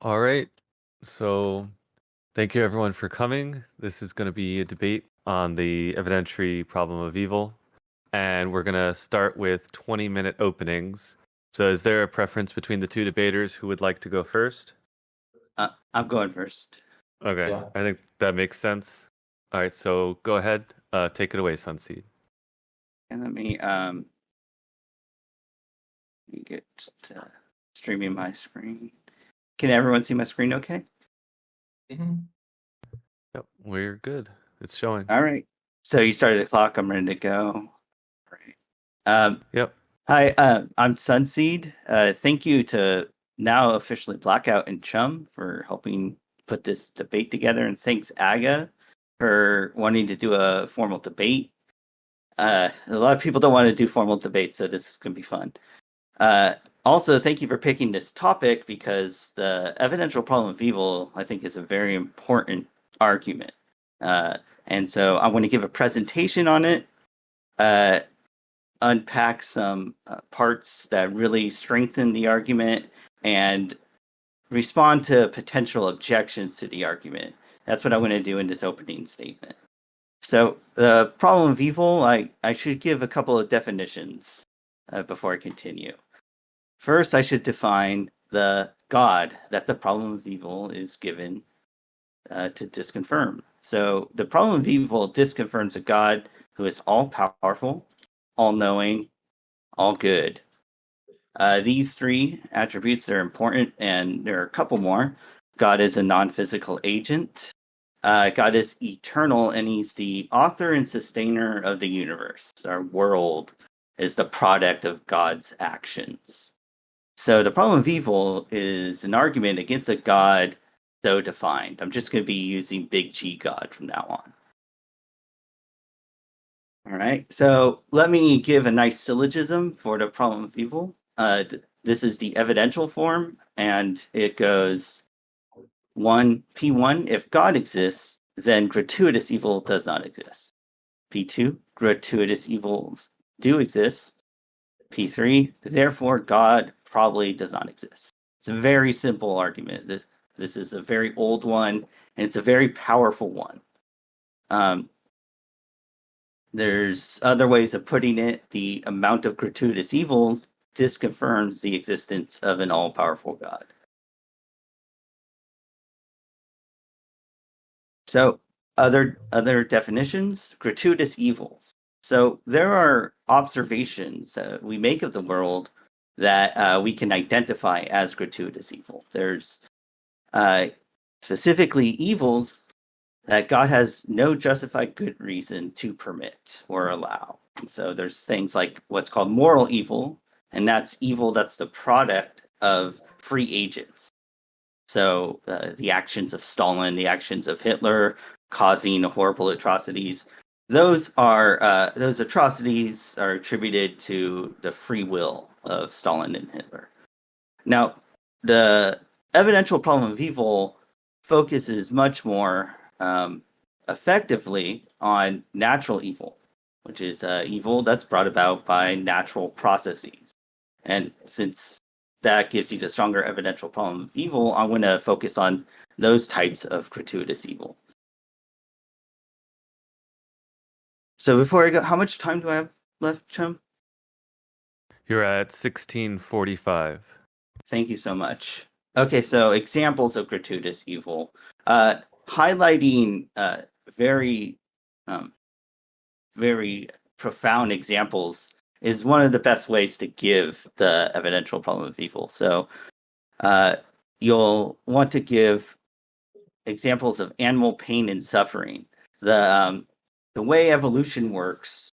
All right. So thank you everyone for coming. This is going to be a debate on the evidentiary problem of evil. And we're going to start with 20-minute openings. So is there a preference between the two debaters who would like to go first? I'm going first. Okay, Yeah. I think that makes sense. All right, so go ahead. Take it away, Sonseed. And let me get streaming my screen. Can everyone see my screen okay? Mhm. Yep, we're good. It's showing. All right. So you started the clock. I'm ready to go. Right. Um, Yep. Hi, I'm Sonseed. Thank you to now officially Blackout and Chum for helping put this debate together. And thanks, Aga, for wanting to do a formal debate. A lot of people don't want to do formal debates, so this is going to be fun. Uh, Also, thank you for picking this topic because the evidential problem of evil, I think, is a very important argument. And so I want to give a presentation on it, uh, unpack some parts that really strengthen the argument, and respond to potential objections to the argument. That's what I'm going to do in this opening statement. So, the problem of evil, I should give a couple of definitions before I continue. First, I should define the God that the problem of evil is given to disconfirm. So, the problem of evil disconfirms a God who is all powerful, all knowing, all good. These three attributes are important, and there are a couple more. God is a non physical agent. God is eternal, and he's the author and sustainer of the universe. Our world is the product of God's actions. So the problem of evil is an argument against a God so defined. I'm just going to be using big G God from now on. All right. So let me give a nice syllogism for the problem of evil. This is the evidential form, and it goes 1, P1, if God exists, then gratuitous evil does not exist. P2, gratuitous evils do exist. P3, therefore God probably does not exist. It's a very simple argument. This is a very old one, and it's a very powerful one. There's other ways of putting it. The amount of gratuitous evils disconfirms the existence of an all-powerful God. So other definitions, gratuitous evils. So there are observations we make of the world that we can identify as gratuitous evil. There's specifically evils that God has no justified good reason to permit or allow. So there's things like what's called moral evil, and that's evil that's the product of free agents. So the actions of Stalin, the actions of Hitler, causing horrible atrocities, those atrocities are attributed to the free will of Stalin and Hitler. Now, the evidential problem of evil focuses much more effectively on natural evil, which is evil that's brought about by natural processes. And since that gives you the stronger evidential problem of evil, I'm going to focus on those types of gratuitous evil. So before I go, how much time do I have left, Chum? You're at 16:45. Thank you so much. Okay, so examples of gratuitous evil. Highlighting very, very profound examples is one of the best ways to give the evidential problem of evil. So you'll want to give examples of animal pain and suffering. The way evolution works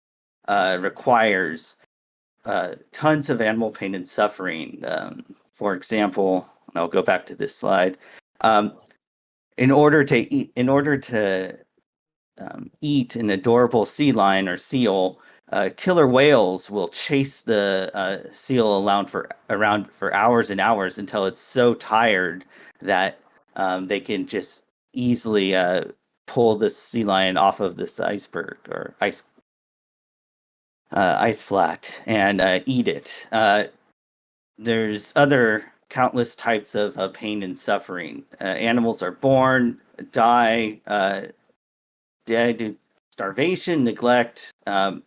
requires tons of animal pain and suffering. For example, I'll go back to this slide. In order to eat an adorable sea lion or seal, killer whales will chase the seal around for hours and hours until it's so tired that they can just easily pull the sea lion off of this iceberg or ice flat and eat it. There's other countless types of pain and suffering. Animals are born, die, dead to starvation, neglect, and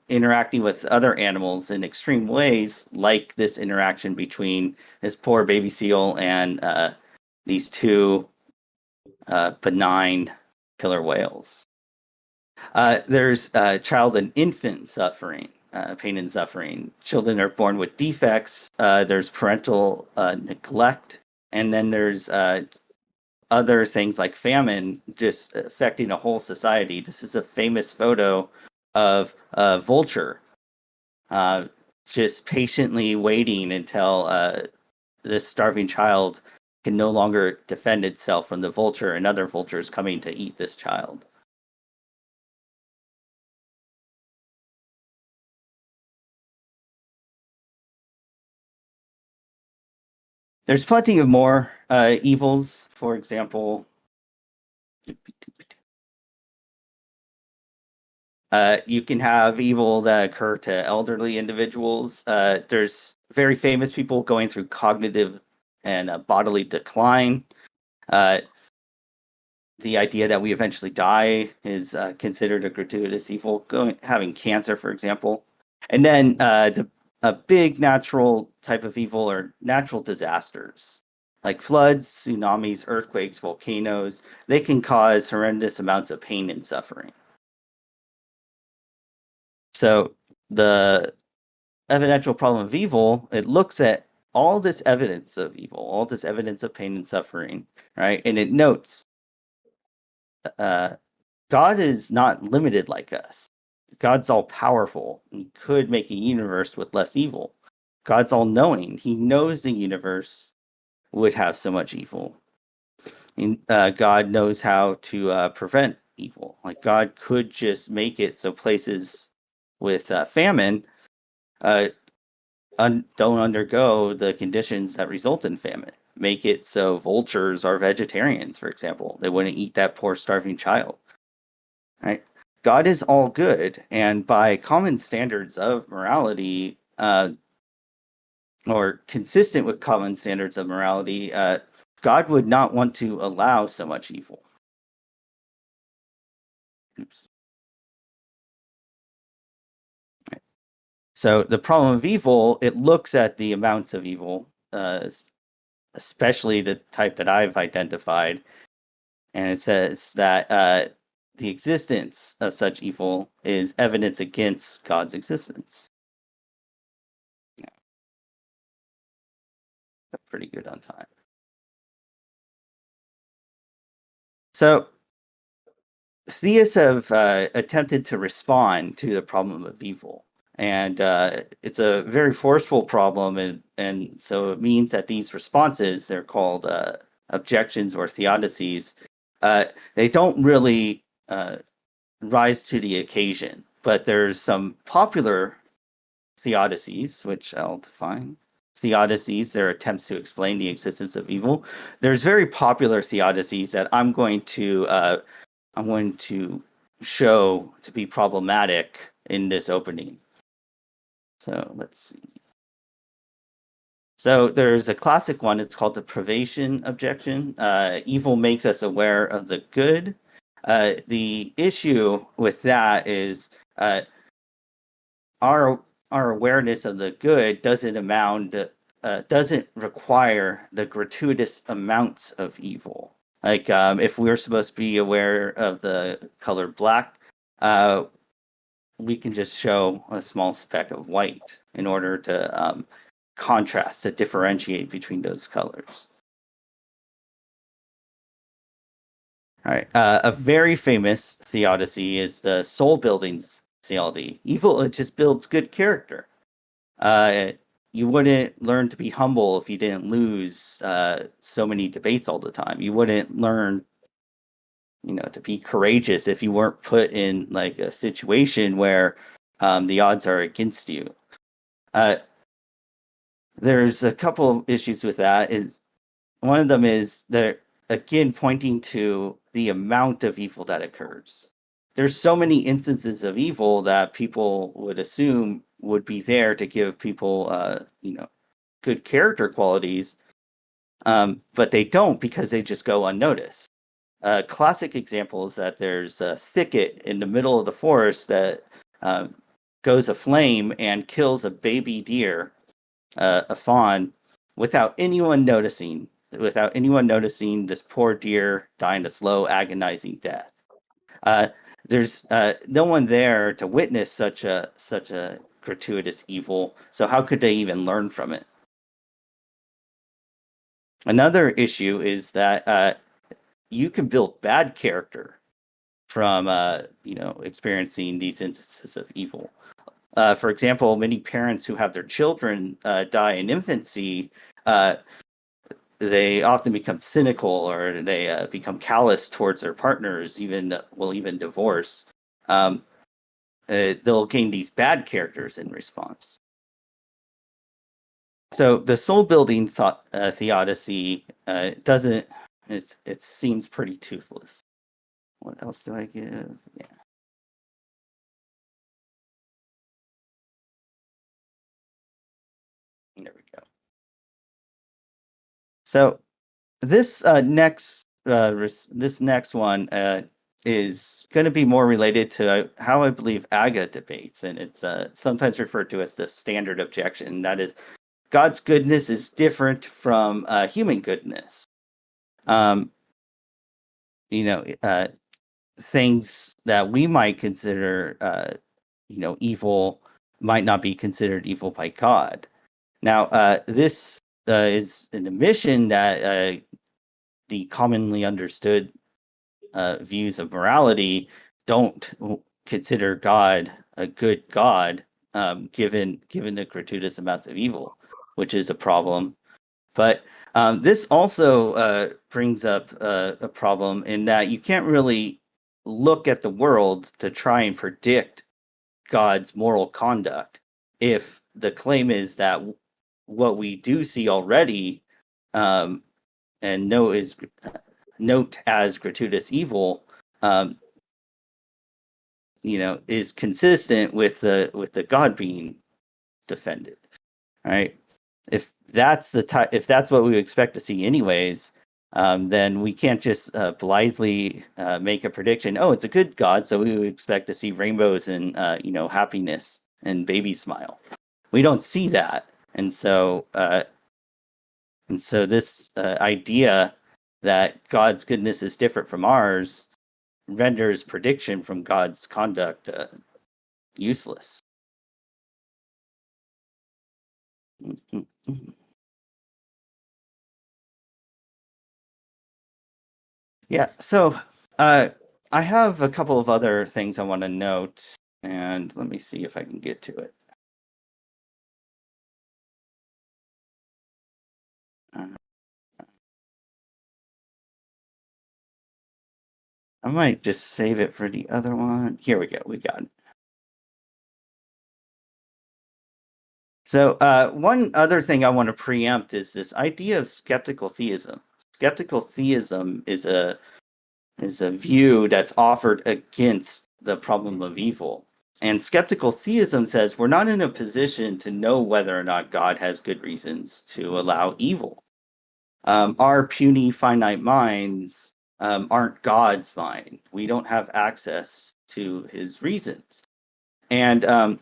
interacting with other animals in extreme ways, like this interaction between this poor baby seal and these two benign killer whales. There's child and infant suffering, pain and suffering. Children are born with defects. There's parental neglect, and then there's other things like famine just affecting a whole society. This is a famous photo of a vulture just patiently waiting until this starving child can no longer defend itself from the vulture and other vultures coming to eat this child. There's plenty of more evils. For example, you can have evil that occur to elderly individuals. There's very famous people going through cognitive and bodily decline. The idea that we eventually die is considered a gratuitous evil. Having cancer, for example. And then a big natural type of evil are natural disasters, like floods, tsunamis, earthquakes, volcanoes. They can cause horrendous amounts of pain and suffering. So the evidential problem of evil, it looks at all this evidence of evil, all this evidence of pain and suffering, right? And it notes God is not limited like us. God's all powerful. He could make a universe with less evil. God's all knowing. He knows the universe would have so much evil. And God knows how to prevent evil. Like God could just make it so places with famine don't undergo the conditions that result in famine. Make it so vultures are vegetarians, for example. They wouldn't eat that poor starving child. Right? God is all good, and by common standards of morality, or consistent with common standards of morality, God would not want to allow so much evil. Oops. Right. So the problem of evil, it looks at the amounts of evil, especially the type that I've identified, and it says that the existence of such evil is evidence against God's existence. Yeah. Pretty good on time. So theists have attempted to respond to the problem of evil. And it's a very forceful problem. And so it means that these responses, they're called objections or theodicies, they don't really rise to the occasion. But there's some popular theodicies, which I'll define. Theodicies, they're attempts to explain the existence of evil. There's very popular theodicies that I'm going to show to be problematic in this opening. So let's see. So there's a classic one. It's called the privation objection. Evil makes us aware of the good. The issue with that is our awareness of the good doesn't require the gratuitous amounts of evil. Like if we're supposed to be aware of the color black, we can just show a small speck of white in order to contrast, to differentiate between those colors. All right. A very famous theodicy is the soul building CLD. Evil, it just builds good character. You wouldn't learn to be humble if you didn't lose so many debates all the time. You wouldn't learn, to be courageous if you weren't put in like a situation where the odds are against you. There's a couple of issues with that. One of them is they're again pointing to the amount of evil that occurs. There's so many instances of evil that people would assume would be there to give people, good character qualities, but they don't because they just go unnoticed. A classic example is that there's a thicket in the middle of the forest that goes aflame and kills a baby deer, a fawn, without anyone noticing. Without anyone noticing, this poor deer dying a slow, agonizing death. There's no one there to witness such a gratuitous evil. So how could they even learn from it? Another issue is that you can build bad character from experiencing these instances of evil. For example, many parents who have their children die in infancy, they often become cynical, or they become callous towards their partners, even divorce. They'll gain these bad characters in response. So the soul building theodicy doesn't. It seems pretty toothless. What else do I give? Yeah. There we go. So this next one is going to be more related to how I believe Aga debates, and it's sometimes referred to as the standard objection. That is, God's goodness is different from human goodness. Things that we might consider, evil might not be considered evil by God. Now, this is an admission that the commonly understood views of morality don't consider God a good God, given the gratuitous amounts of evil, which is a problem. But this also brings up a problem in that you can't really look at the world to try and predict God's moral conduct if the claim is that what we do see already and note as gratuitous evil is consistent with the God being defended. All right. If that's what we expect to see anyways, then we can't just blithely make a prediction. Oh, it's a good God, so we would expect to see rainbows and happiness and baby smile. We don't see that, and so this idea that God's goodness is different from ours renders prediction from God's conduct useless. Yeah, so I have a couple of other things I want to note, and let me see if I can get to it. I might just save it for the other one. Here we go. We got it. So one other thing I want to preempt is this idea of skeptical theism. Skeptical theism is a view that's offered against the problem of evil. And skeptical theism says we're not in a position to know whether or not God has good reasons to allow evil. Our puny, finite minds aren't God's mind. We don't have access to his reasons. And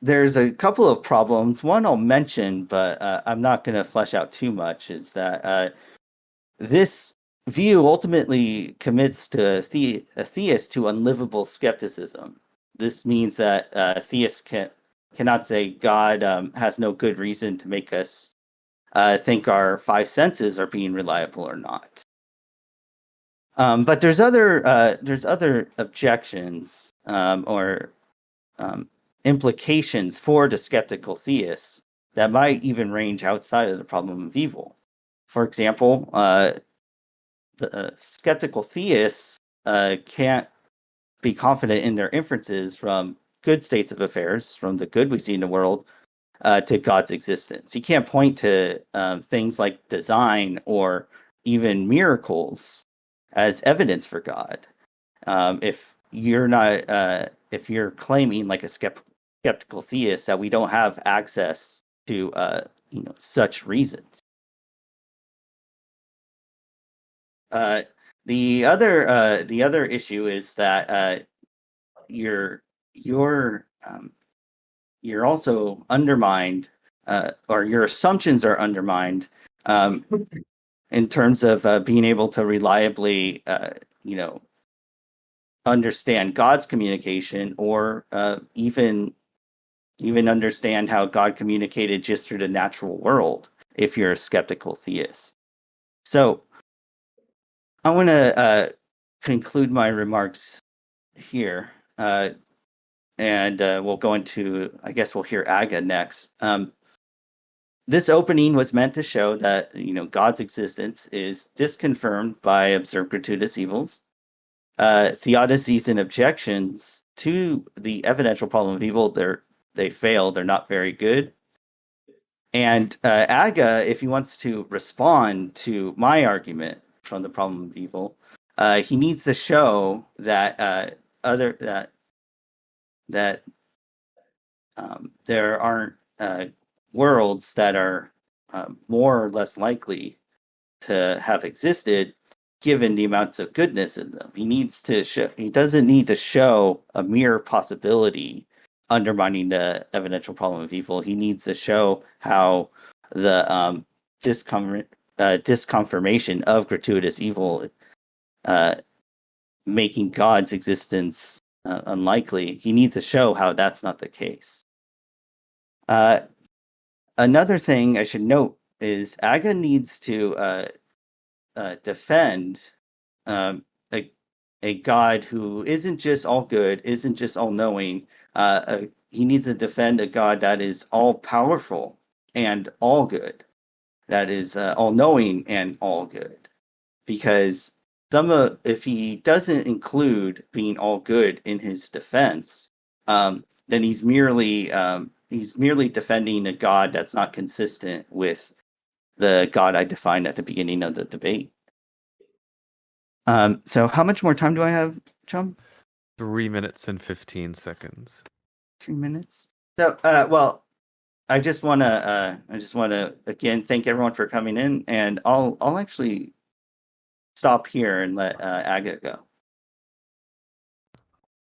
there's a couple of problems. One I'll mention, but I'm not going to flesh out too much, is that this view ultimately commits a theist to unlivable skepticism. This means that theists cannot say God has no good reason to make us think our five senses are being reliable or not. But there's other objections or implications for the skeptical theists that might even range outside of the problem of evil. For example, the skeptical theists can't be confident in their inferences from good states of affairs, from the good we see in the world, to God's existence. You can't point to things like design or even miracles as evidence for God. If you're claiming, like a skeptical theist, that we don't have access to such reasons. The other issue is that you're also undermined, or your assumptions are undermined in terms of being able to reliably, understand God's communication, or even understand how God communicated just through the natural world, if you're a skeptical theist. So I want to conclude my remarks here, and we'll go into, I guess we'll hear Aga next. This opening was meant to show that God's existence is disconfirmed by observed gratuitous evils. Theodicies and objections to the evidential problem of evil, they fail. They're not very good. And Aga, if he wants to respond to my argument from the problem of evil, he needs to show that there aren't worlds that are more or less likely to have existed, given the amounts of goodness in them. He doesn't need to show a mere possibility undermining the evidential problem of evil. He needs to show how the disconfirmation of gratuitous evil, making God's existence unlikely, he needs to show how that's not the case. Another thing I should note is Aga needs to defend a God who isn't just all good, isn't just all knowing. He needs to defend a God that is all powerful and all good, that is all knowing and all good. Because if he doesn't include being all good in his defense, then he's merely defending a God that's not consistent with the God I defined at the beginning of the debate. So how much more time do I have, Chum? 3 minutes and 15 seconds. 3 minutes. So, well, I just want to again thank everyone for coming in, and I'll actually stop here and let Aga go.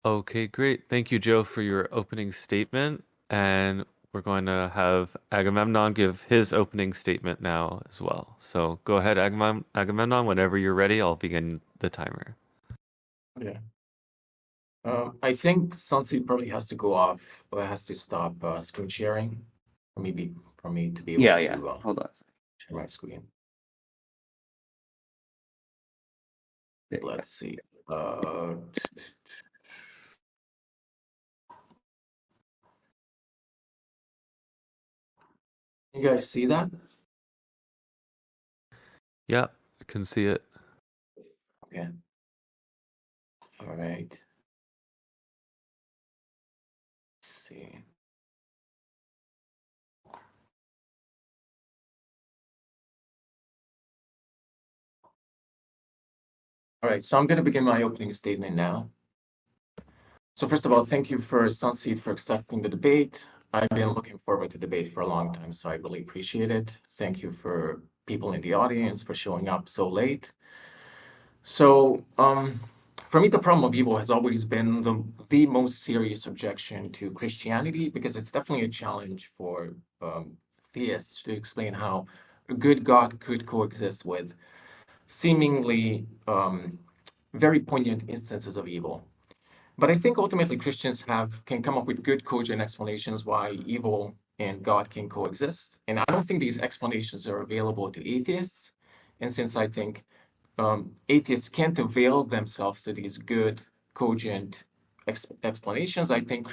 Okay, great. Thank you, Joe, for your opening statement. And we're going to have Agamemnon give his opening statement now as well. So go ahead, Agamemnon. Whenever you're ready, I'll begin the timer. Okay. I think Sonseed probably has to go off, or has to stop screen sharing for me to be able to Hold on. share my screen. There Let's see. You guys see that? Yeah, I can see it. Okay. All right. Let's see. All right, so I'm going to begin my opening statement now. So first of all, thank you for Sonseed for accepting the debate. I've been looking forward to debate for a long time, so I really appreciate it. Thank you for people in the audience for showing up so late. So for me, the problem of evil has always been the most serious objection to Christianity, because it's definitely a challenge for theists to explain how a good God could coexist with seemingly very poignant instances of evil. But I think ultimately Christians can come up with good, cogent explanations why evil and God can coexist. And I don't think these explanations are available to atheists. And since I think atheists can't avail themselves to these good, cogent explanations, I think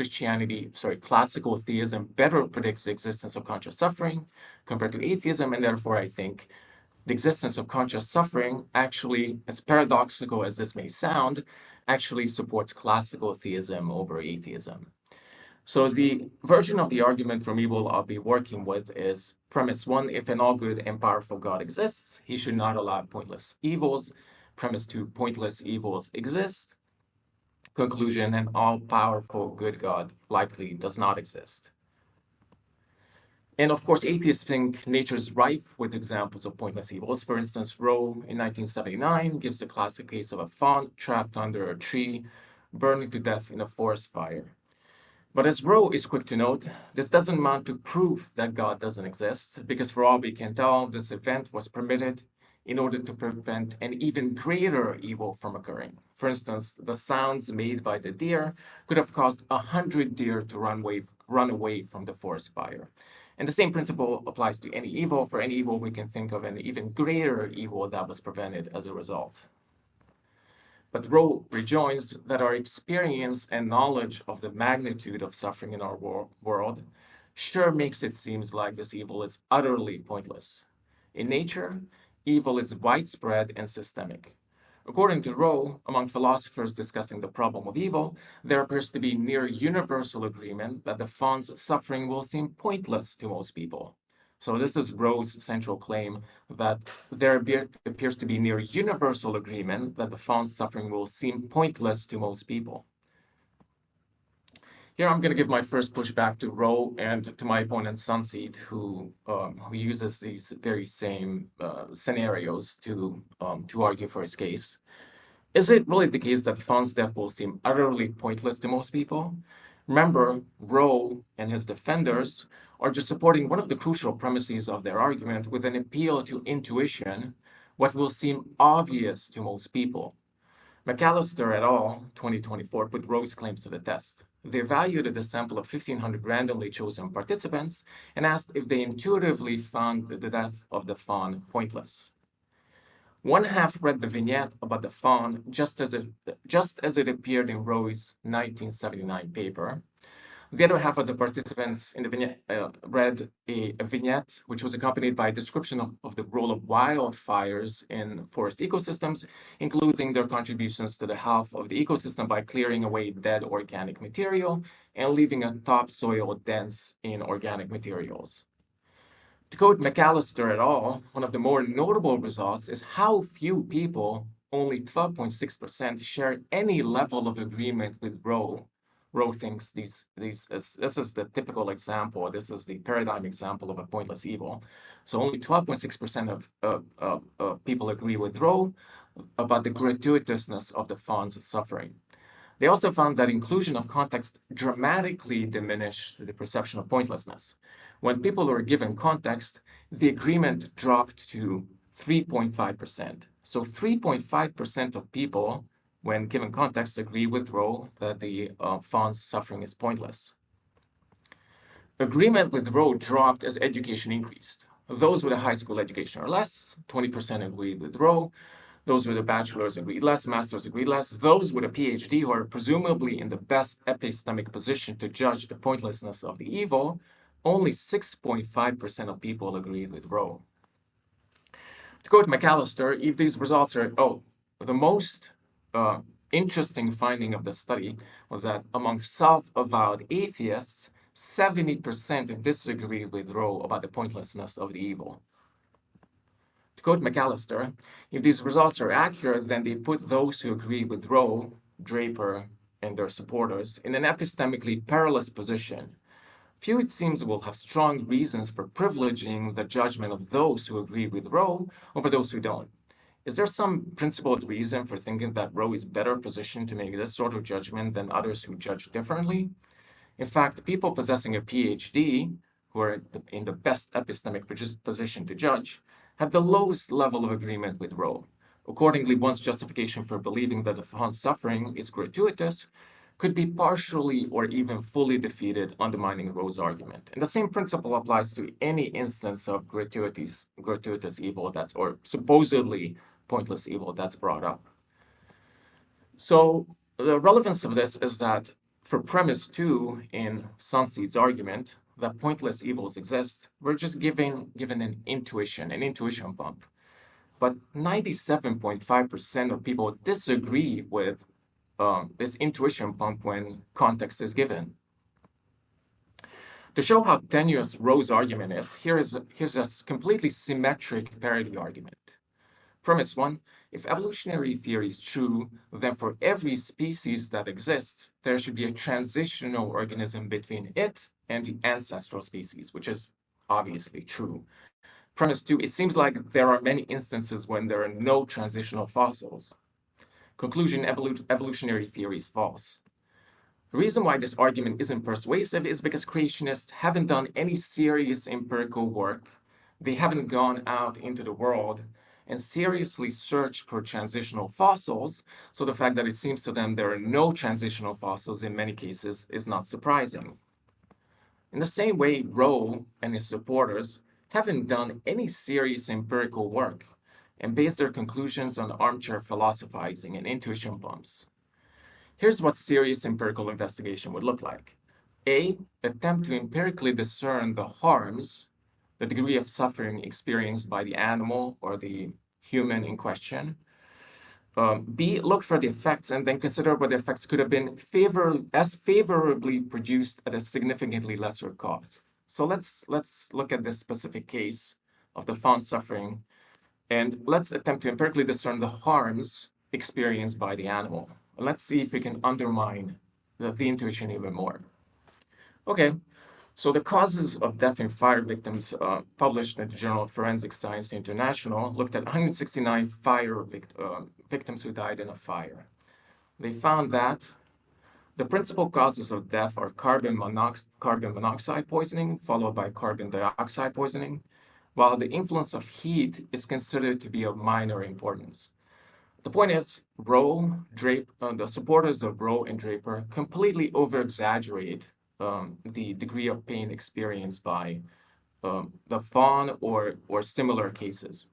classical theism better predicts the existence of conscious suffering compared to atheism. And therefore, I think the existence of conscious suffering actually, as paradoxical as this may sound, actually supports classical theism over atheism. So the version of the argument from evil I'll be working with is premise 1, if an all-good and powerful God exists, he should not allow pointless evils. Premise 2, pointless evils exist. Conclusion, an all-powerful good God likely does not exist. And of course, atheists think nature is rife with examples of pointless evils. For instance, Rowe in 1979 gives the classic case of a fawn trapped under a tree, burning to death in a forest fire. But as Rowe is quick to note, this doesn't amount to proof that God doesn't exist, because for all we can tell, this event was permitted in order to prevent an even greater evil from occurring. For instance, the sounds made by the deer could have caused 100 deer to run away from the forest fire. And the same principle applies to any evil. For any evil, we can think of an even greater evil that was prevented as a result. But Rowe rejoins that our experience and knowledge of the magnitude of suffering in our world sure makes it seem like this evil is utterly pointless. In nature, evil is widespread and systemic. According to Rowe, among philosophers discussing the problem of evil, there appears to be near universal agreement that the fawn's suffering will seem pointless to most people. So this is Rowe's central claim, that there appears to be near universal agreement that the fawn's suffering will seem pointless to most people. Here I'm going to give my first pushback to Rowe and to my opponent Sonseed, who uses these very same scenarios to argue for his case. Is it really the case that the fawn's death will seem utterly pointless to most people? Remember, Rowe and his defenders are just supporting one of the crucial premises of their argument with an appeal to intuition, what will seem obvious to most people. McAllister et al., 2024, put Rowe's claims to the test. They evaluated a sample of 1,500 randomly chosen participants and asked if they intuitively found the death of the fawn pointless. One half read the vignette about the fawn just as it appeared in Rowe's 1979 paper. The other half of the participants in the vignette read a vignette which was accompanied by a description of the role of wildfires in forest ecosystems, including their contributions to the health of the ecosystem by clearing away dead organic material and leaving a topsoil dense in organic materials. To quote McAllister et al., one of the more notable results is how few people, only 12.6%, share any level of agreement with Rowe. Rowe thinks this is the typical example, this is the paradigm example of a pointless evil. So only 12.6% of people agree with Rowe about the gratuitousness of the fawn's suffering. They also found that inclusion of context dramatically diminished the perception of pointlessness. When people were given context, the agreement dropped to 3.5%. So 3.5% of people, when given context, agree with Rowe that the fawn's suffering is pointless. Agreement with Rowe dropped as education increased. Those with a high school education or less, 20% agreed with Rowe. Those with a bachelor's agreed less, master's agreed less. Those with a PhD who are presumably in the best epistemic position to judge the pointlessness of the evil, only 6.5% of people agreed with Rowe. To quote McAllister, if these results are, the most interesting finding of the study was that among self-avowed atheists, 70% disagree with Rowe about the pointlessness of the evil. To quote McAllister, if these results are accurate, then they put those who agree with Rowe, Draper, and their supporters in an epistemically perilous position. Few, it seems, will have strong reasons for privileging the judgment of those who agree with Rowe over those who don't. Is there some principled reason for thinking that Rowe is better positioned to make this sort of judgment than others who judge differently? In fact, people possessing a PhD, who are in the best epistemic position to judge, have the lowest level of agreement with Rowe. Accordingly, one's justification for believing that the fawn's suffering is gratuitous could be partially or even fully defeated, undermining Rowe's argument. And the same principle applies to any instance of gratuitous evil or supposedly pointless evil that's brought up. So the relevance of this is that for premise 2 in Sonseed's argument that pointless evils exist, we're just given an intuition bump. But 97.5% of people disagree with this intuition bump when context is given. To show how tenuous Rowe's argument is, here's a completely symmetric parity argument. Premise 1, if evolutionary theory is true, then for every species that exists, there should be a transitional organism between it and the ancestral species, which is obviously true. Premise 2, it seems like there are many instances when there are no transitional fossils. Conclusion, evolutionary theory is false. The reason why this argument isn't persuasive is because creationists haven't done any serious empirical work. They haven't gone out into the world and seriously searched for transitional fossils, so the fact that it seems to them there are no transitional fossils in many cases is not surprising. In the same way, Rowe and his supporters haven't done any serious empirical work and based their conclusions on armchair philosophizing and intuition bumps. Here's what serious empirical investigation would look like. A, attempt to empirically discern the harms, the degree of suffering experienced by the animal or the human in question. B, look for the effects and then consider what the effects could have been favorably produced at a significantly lesser cost. So let's look at this specific case of the fawn suffering, and let's attempt to empirically discern the harms experienced by the animal. Let's see if we can undermine the intuition even more. Okay, so the causes of death in fire victims published in the Journal of Forensic Science International looked at 169 fire victims who died in a fire. They found that the principal causes of death are carbon monoxide poisoning, followed by carbon dioxide poisoning, while the influence of heat is considered to be of minor importance. The point is, the supporters of Rowe and Draper completely over-exaggerate the degree of pain experienced by the fawn or similar cases.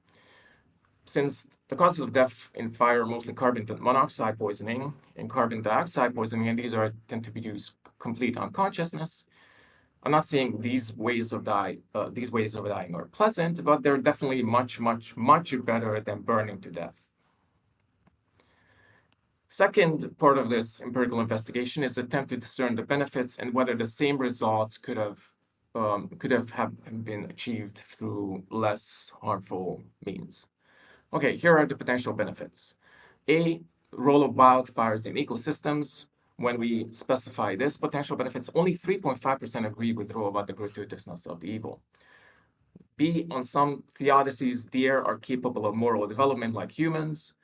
Since the causes of death in fire are mostly carbon monoxide poisoning and carbon dioxide poisoning, and these tend to produce complete unconsciousness, I'm not saying these ways of dying are pleasant, but they're definitely much, much, much better than burning to death. Second part of this empirical investigation is attempt to discern the benefits and whether the same results could have been achieved through less harmful means. Okay, here are the potential benefits. A, role of wildfires in ecosystems. When we specify this potential benefits, only 3.5% agree with Rowe about the gratuitousness of the evil. B, on some theodicies, deer are capable of moral development like humans.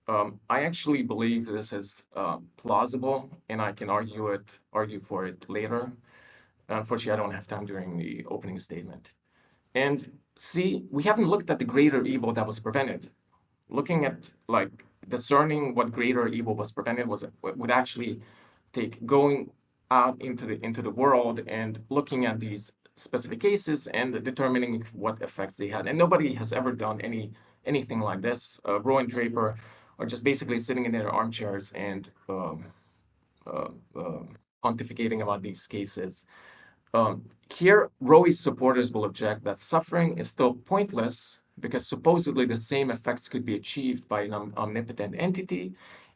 I actually believe this is plausible, and I can argue for it later. Unfortunately, I don't have time during the opening statement. And C, we haven't looked at the greater evil that was prevented. Looking at discerning what greater evil was prevented would actually take going out into the world and looking at these specific cases and determining what effects they had. And nobody has ever done anything like this. Rowe and Draper are just basically sitting in their armchairs and pontificating about these cases. Here, Rowe's supporters will object that suffering is still pointless because supposedly the same effects could be achieved by an omnipotent entity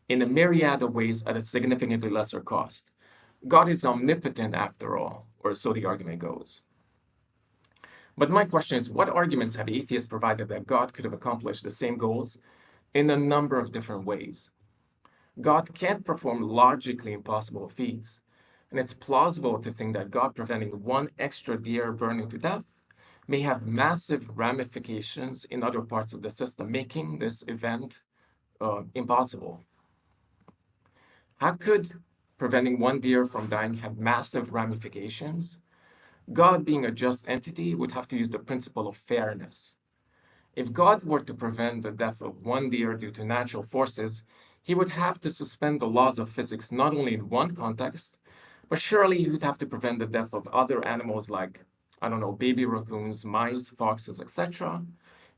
in a myriad of ways at a significantly lesser cost. God is omnipotent after all, or so the argument goes. But my question is, what arguments have atheists provided that God could have accomplished the same goals in a number of different ways? God can't perform logically impossible feats, and it's plausible to think that God preventing one extra deer burning to death may have massive ramifications in other parts of the system, making this event impossible. How could preventing one deer from dying have massive ramifications? God, being a just entity, would have to use the principle of fairness. If God were to prevent the death of one deer due to natural forces, he would have to suspend the laws of physics not only in one context, but surely he would have to prevent the death of other animals like, baby raccoons, mice, foxes, etc.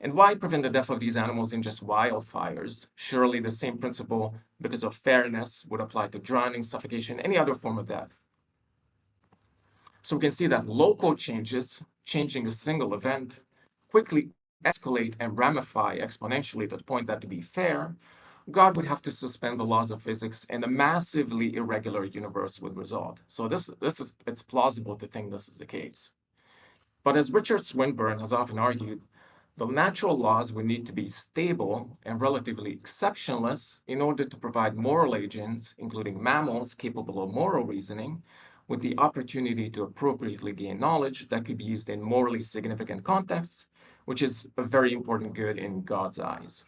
And why prevent the death of these animals in just wildfires? Surely the same principle, because of fairness, would apply to drowning, suffocation, any other form of death. So we can see that local changes, changing a single event, quickly escalate and ramify exponentially to the point that, to be fair, God would have to suspend the laws of physics and a massively irregular universe would result. So it's plausible to think this is the case. But as Richard Swinburne has often argued, the natural laws would need to be stable and relatively exceptionless in order to provide moral agents, including mammals capable of moral reasoning, with the opportunity to appropriately gain knowledge that could be used in morally significant contexts, which is a very important good in God's eyes.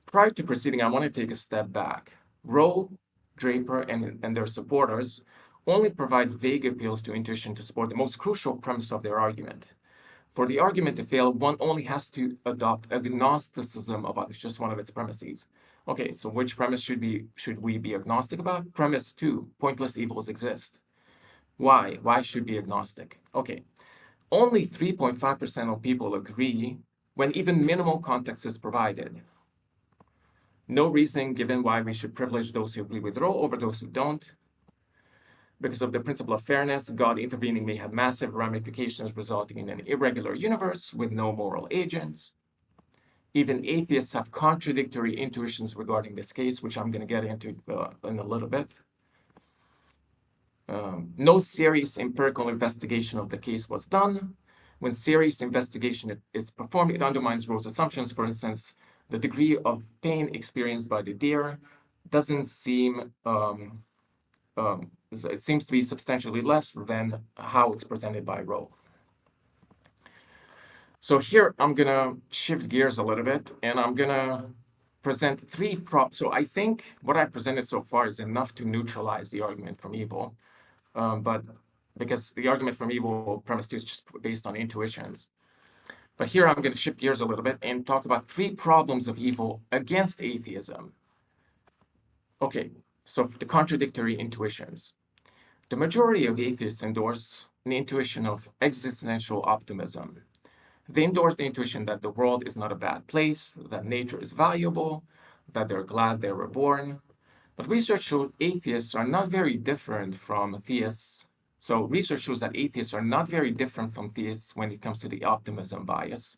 Prior to proceeding, I want to take a step back. Rowe, Draper, and their supporters only provide vague appeals to intuition to support the most crucial premise of their argument. For the argument to fail, one only has to adopt agnosticism about just one of its premises. Okay, so which premise should we be agnostic about? Premise 2, pointless evils exist. Why? Why should we be agnostic? Okay, only 3.5% of people agree when even minimal context is provided. No reasoning given why we should privilege those who agree with Rowe over those who don't. Because of the principle of fairness, God intervening may have massive ramifications resulting in an irregular universe with no moral agents. Even atheists have contradictory intuitions regarding this case, which I'm going to get into in a little bit. No serious empirical investigation of the case was done. When serious investigation is performed, it undermines Rowe's assumptions. For instance, the degree of pain experienced by the deer doesn't seem it seems to be substantially less than how it's presented by Rowe. So here I'm gonna shift gears a little bit, and I'm gonna present three props. So I think what I presented so far is enough to neutralize the argument from evil, but because the argument from evil premise 2 is just based on intuitions. But here I'm going to shift gears a little bit and talk about three problems of evil against atheism. Okay, so the contradictory intuitions. The majority of atheists endorse an intuition of existential optimism. They endorse the intuition that the world is not a bad place, that nature is valuable, that they're glad they were born. But research shows atheists are not very different from theists. So research shows that atheists are not very different from theists when it comes to the optimism bias,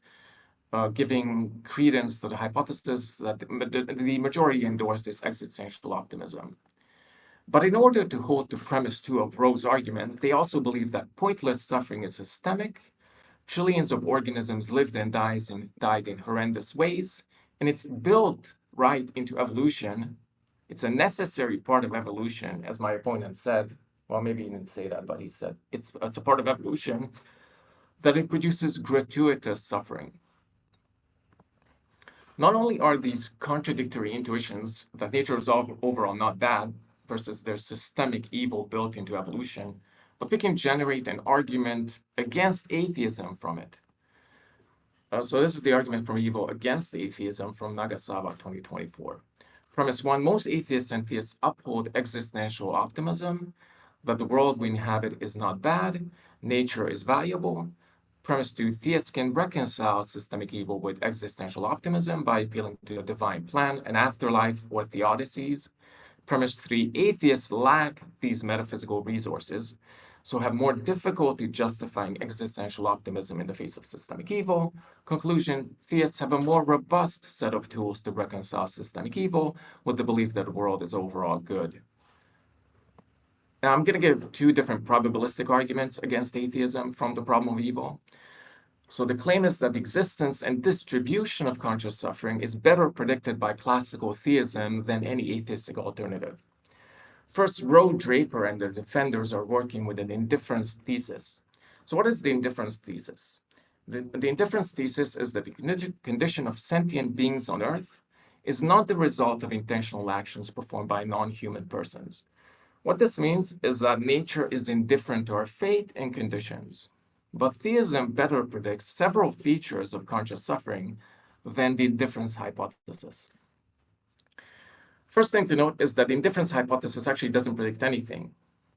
giving credence to the hypothesis that the majority endorse this existential optimism. But in order to hold to premise 2 of Rowe's argument, they also believe that pointless suffering is systemic, trillions of organisms lived and died in horrendous ways, and it's built right into evolution. It's a necessary part of evolution, as my opponent said. Well, maybe he didn't say that, but he said it's a part of evolution that it produces gratuitous suffering. Not only are these contradictory intuitions that nature is overall not bad versus their systemic evil built into evolution, but we can generate an argument against atheism from it. So this is the argument from evil against atheism from Nagasawa 2024. Premise 1, most atheists and theists uphold existential optimism, that the world we inhabit is not bad, nature is valuable. Premise 2, theists can reconcile systemic evil with existential optimism by appealing to a divine plan, an afterlife, or theodicies. Premise 3, atheists lack these metaphysical resources, so have more difficulty justifying existential optimism in the face of systemic evil. Conclusion, theists have a more robust set of tools to reconcile systemic evil with the belief that the world is overall good. Now, I'm going to give two different probabilistic arguments against atheism from the problem of evil. So the claim is that the existence and distribution of conscious suffering is better predicted by classical theism than any atheistic alternative. First, Rowe, Draper, and their defenders are working with an indifference thesis. So what is the indifference thesis? The indifference thesis is that the condition of sentient beings on Earth is not the result of intentional actions performed by non-human persons. What this means is that nature is indifferent to our fate and conditions. But theism better predicts several features of conscious suffering than the indifference hypothesis. First thing to note is that the indifference hypothesis actually doesn't predict anything.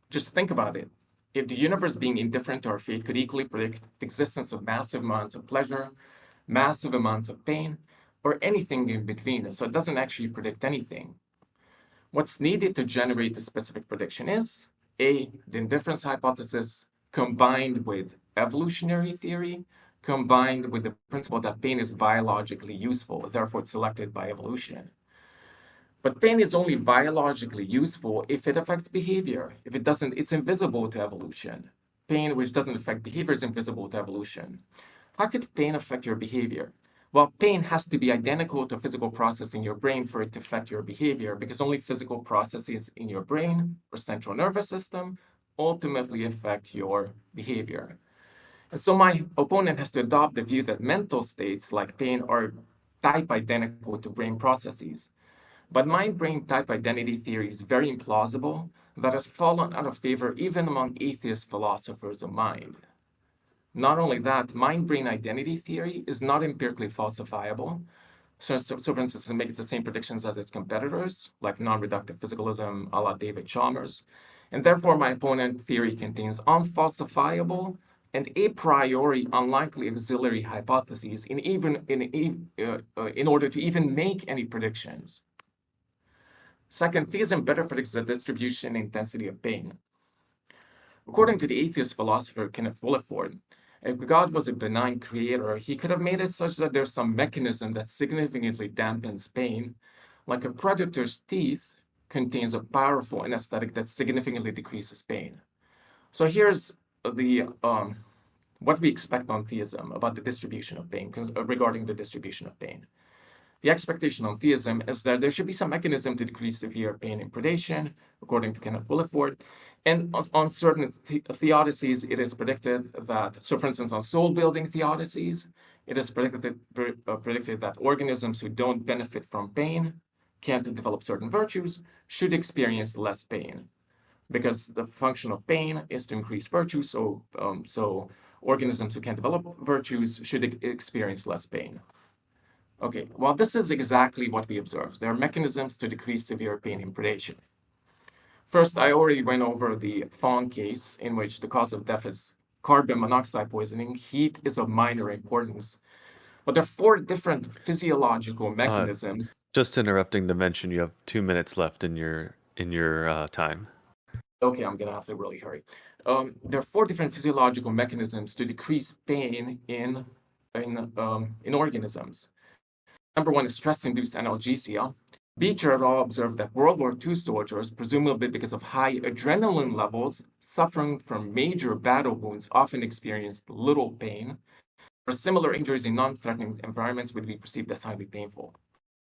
Just think about it. If the universe being indifferent to our fate could equally predict the existence of massive amounts of pleasure, massive amounts of pain, or anything in between, so it doesn't actually predict anything. What's needed to generate a specific prediction is A, the indifference hypothesis combined with evolutionary theory, combined with the principle that pain is biologically useful, therefore it's selected by evolution. But pain is only biologically useful if it affects behavior. If it doesn't, it's invisible to evolution. Pain which doesn't affect behavior is invisible to evolution. How could pain affect your behavior? Well, pain has to be identical to a physical process in your brain for it to affect your behavior, because only physical processes in your brain or central nervous system ultimately affect your behavior. And so my opponent has to adopt the view that mental states like pain are type identical to brain processes. But mind-brain type identity theory is very implausible, that has fallen out of favor even among atheist philosophers of mind. Not only that, mind-brain identity theory is not empirically falsifiable. So, for instance, it makes the same predictions as its competitors, like non-reductive physicalism, a la David Chalmers. And therefore, my opponent theory contains unfalsifiable and a priori unlikely auxiliary hypotheses in order to even make any predictions. Second, theism better predicts the distribution and intensity of pain. According to the atheist philosopher Kenneth Willeford, if God was a benign creator, he could have made it such that there's some mechanism that significantly dampens pain, like a predator's teeth contains a powerful anesthetic that significantly decreases pain. So here's the what we expect on theism about the distribution of pain, regarding the distribution of pain. The expectation on theism is that there should be some mechanism to decrease severe pain and predation, according to Kenneth Willeford. And on certain theodicies, it is predicted that, so for instance, on soul-building theodicies, it is predicted that organisms who don't benefit from pain, can't develop certain virtues, should experience less pain. Because the function of pain is to increase virtue, so organisms who can't develop virtues should experience less pain. Okay, well, this is exactly what we observed. There are mechanisms to decrease severe pain and predation. First, I already went over the Fong case, in which the cause of death is carbon monoxide poisoning. Heat is of minor importance. But there are 4 different physiological mechanisms. Just interrupting to mention, you have 2 minutes left in your time. Okay, I'm gonna have to really hurry. There are 4 different physiological mechanisms to decrease pain in organisms. Number 1 is stress-induced analgesia. Beecher et al. Observed that World War II soldiers, presumably because of high adrenaline levels, suffering from major battle wounds, often experienced little pain, or similar injuries in non-threatening environments would be perceived as highly painful.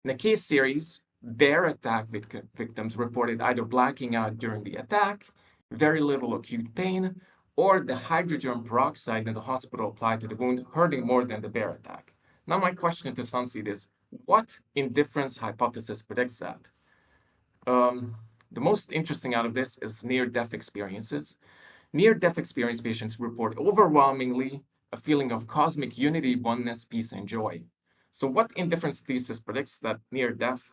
In the case series, bear attack victims reported either blacking out during the attack, very little acute pain, or the hydrogen peroxide in the hospital applied to the wound hurting more than the bear attack. Now my question to Sonseed is, what indifference hypothesis predicts that? The most interesting out of this is near-death experiences. Near-death experience patients report overwhelmingly a feeling of cosmic unity, oneness, peace, and joy. So what indifference thesis predicts that near-death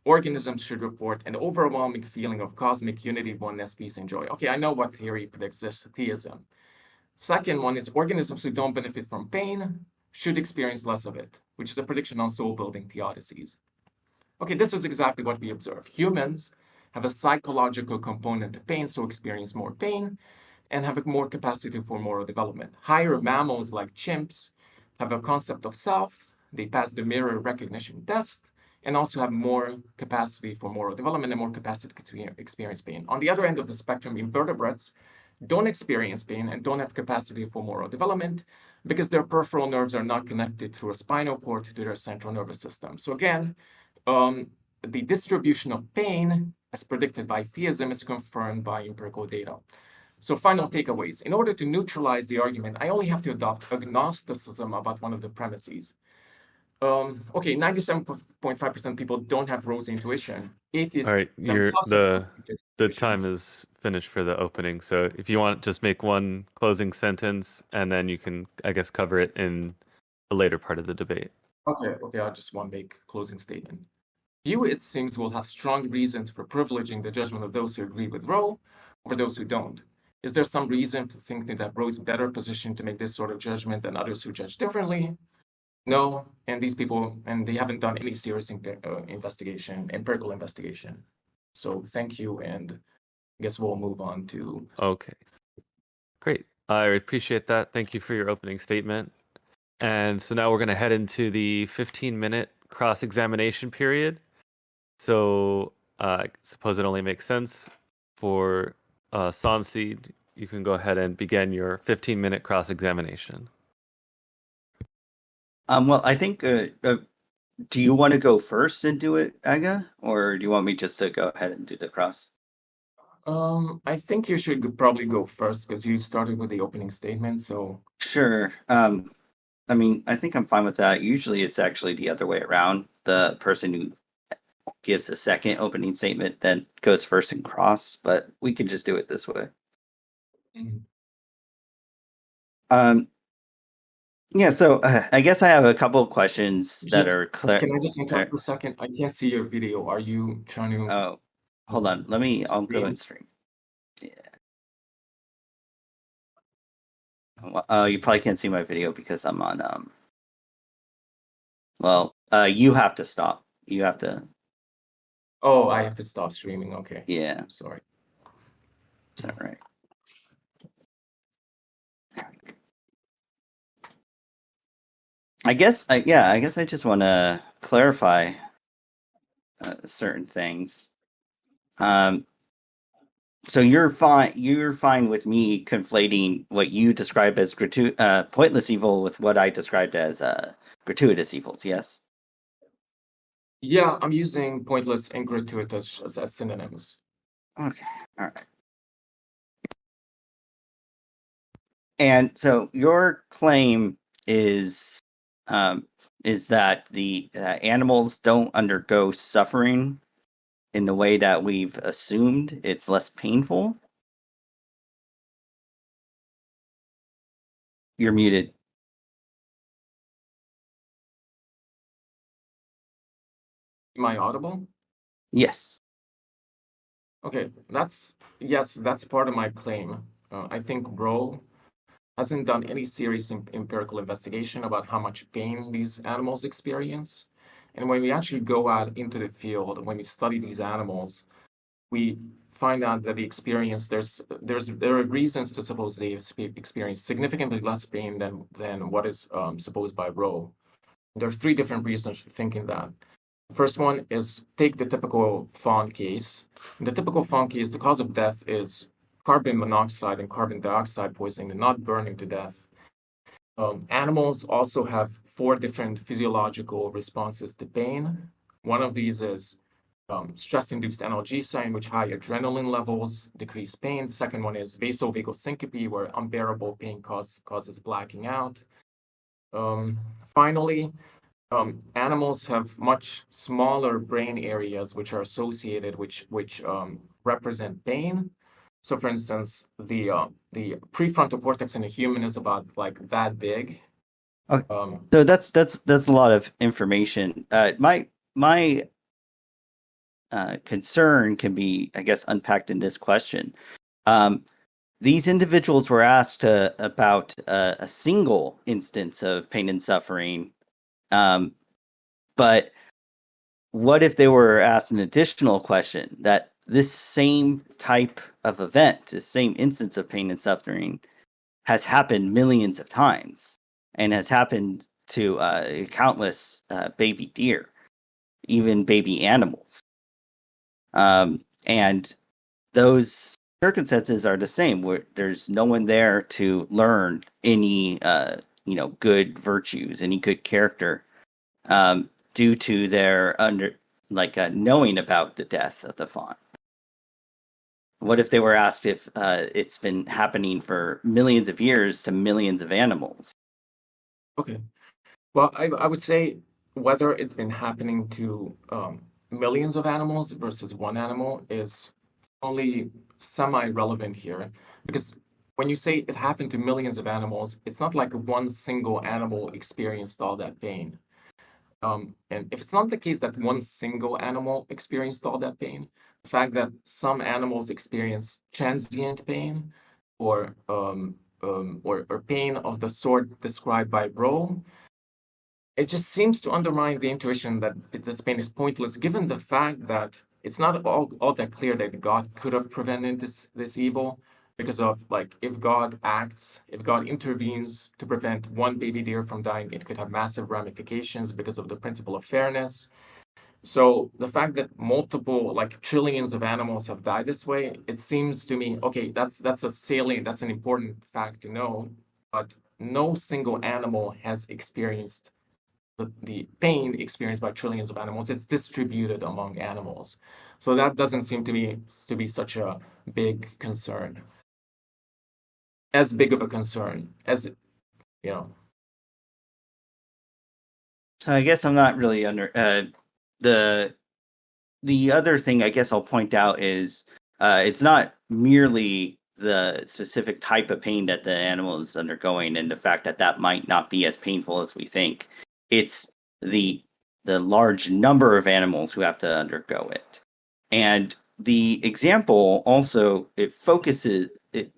organisms should report an overwhelming feeling of cosmic unity, oneness, peace, and joy? Okay, I know what theory predicts this, theism. Second one is organisms who don't benefit from pain should experience less of it, which is a prediction on soul-building theodicies. Okay, this is exactly what we observe. Humans have a psychological component to pain, so experience more pain, and have more capacity for moral development. Higher mammals like chimps have a concept of self, they pass the mirror recognition test, and also have more capacity for moral development and more capacity to experience pain. On the other end of the spectrum, invertebrates don't experience pain and don't have capacity for moral development because their peripheral nerves are not connected through a spinal cord to their central nervous system. So again, the distribution of pain as predicted by theism is confirmed by empirical data. So final takeaways. In order to neutralize the argument, I only have to adopt agnosticism about one of the premises. Okay, 97.5% people don't have rose intuition. Atheists All right, the time is finished for the opening. So if you want, just make one closing sentence, and then you can, I guess, cover it in a later part of the debate. Okay, I just want to make a closing statement. You, it seems, will have strong reasons for privileging the judgment of those who agree with Roe over those who don't. Is there some reason for thinking that Roe is better positioned to make this sort of judgment than others who judge differently? No, and these people, and they haven't done any serious investigation, empirical investigation. So thank you, and I guess we'll move on to... Okay, great. I appreciate that. Thank you for your opening statement. And so now we're going to head into the 15-minute cross-examination period. So I suppose it only makes sense for Sonseed, you can go ahead and begin your 15-minute cross-examination. Well, I think. Do you want to go first and do it, Aga, or do you want me just to go ahead and do the cross? I think you should probably go first because you started with the opening statement. So Sure. I mean, I think I'm fine with that. Usually, it's actually the other way around. The person who gives a second opening statement then goes first and cross, but we can just do it this way. Mhm. Um, yeah. So I guess I have a couple of questions that Just are clear. can I just interrupt for a second? I can't see your video. Are you trying to Oh, hold on. I'll go stream? and stream. Yeah. You probably can't see my video because I'm on. Well, you have to stop. You have to. Oh, I have to stop streaming. Okay. Yeah. Sorry. Is that right? I guess I just want to clarify certain things. So you're fine with me conflating what you describe as pointless evil with what I described as gratuitous evils, yes? Yeah, I'm using pointless and gratuitous as synonyms. Okay. All right. And so your claim is that the animals don't undergo suffering in the way that we've assumed. It's less painful. You're muted. Am I audible? Yes. Okay, yes, that's part of my claim. I think Roe hasn't done any serious empirical investigation about how much pain these animals experience. And when we actually go out into the field, when we study these animals, we find out that there are reasons to suppose they experience significantly less pain than what is supposed by Roe. There are three different reasons for thinking that. The first one is take the typical fawn case. In the typical fawn case, the cause of death is carbon monoxide and carbon dioxide poisoning and not burning to death. Animals also have four different physiological responses to pain. One of these is stress-induced analgesia, in which high adrenaline levels decrease pain. The second one is vasovagal syncope, where unbearable pain causes blacking out. Finally, animals have much smaller brain areas which are associated, which represent pain. So, for instance, the prefrontal cortex in a human is about like that big. Okay. So that's a lot of information. My concern can be, I guess, unpacked in this question. These individuals were asked about a single instance of pain and suffering, but what if they were asked an additional question that this same type of event, this same instance of pain and suffering, has happened millions of times and has happened to countless baby deer, even baby animals. And those circumstances are the same, where there's no one there to learn any good virtues, any good character, due to their knowing about the death of the fawn. What if they were asked if it's been happening for millions of years to millions of animals? Okay. Well, I would say whether it's been happening to millions of animals versus one animal is only semi-relevant here, because when you say it happened to millions of animals, it's not like one single animal experienced all that pain. And if it's not the case that one single animal experienced all that pain, the fact that some animals experience transient pain or pain of the sort described by Rowe, it just seems to undermine the intuition that this pain is pointless, given the fact that it's not all that clear that God could have prevented this evil, because of like if God intervenes to prevent one baby deer from dying, it could have massive ramifications because of the principle of fairness. So the fact that multiple, like trillions of animals have died this way, it seems to me, okay, that's that's an important fact to know, but no single animal has experienced the pain experienced by trillions of animals, it's distributed among animals. So that doesn't seem to me to be such a big concern, as big of a concern as, you know. So I guess I'm not really under the other thing I guess I'll point out is it's not merely the specific type of pain that the animal is undergoing and the fact that that might not be as painful as we think. It's the large number of animals who have to undergo it. And the example also it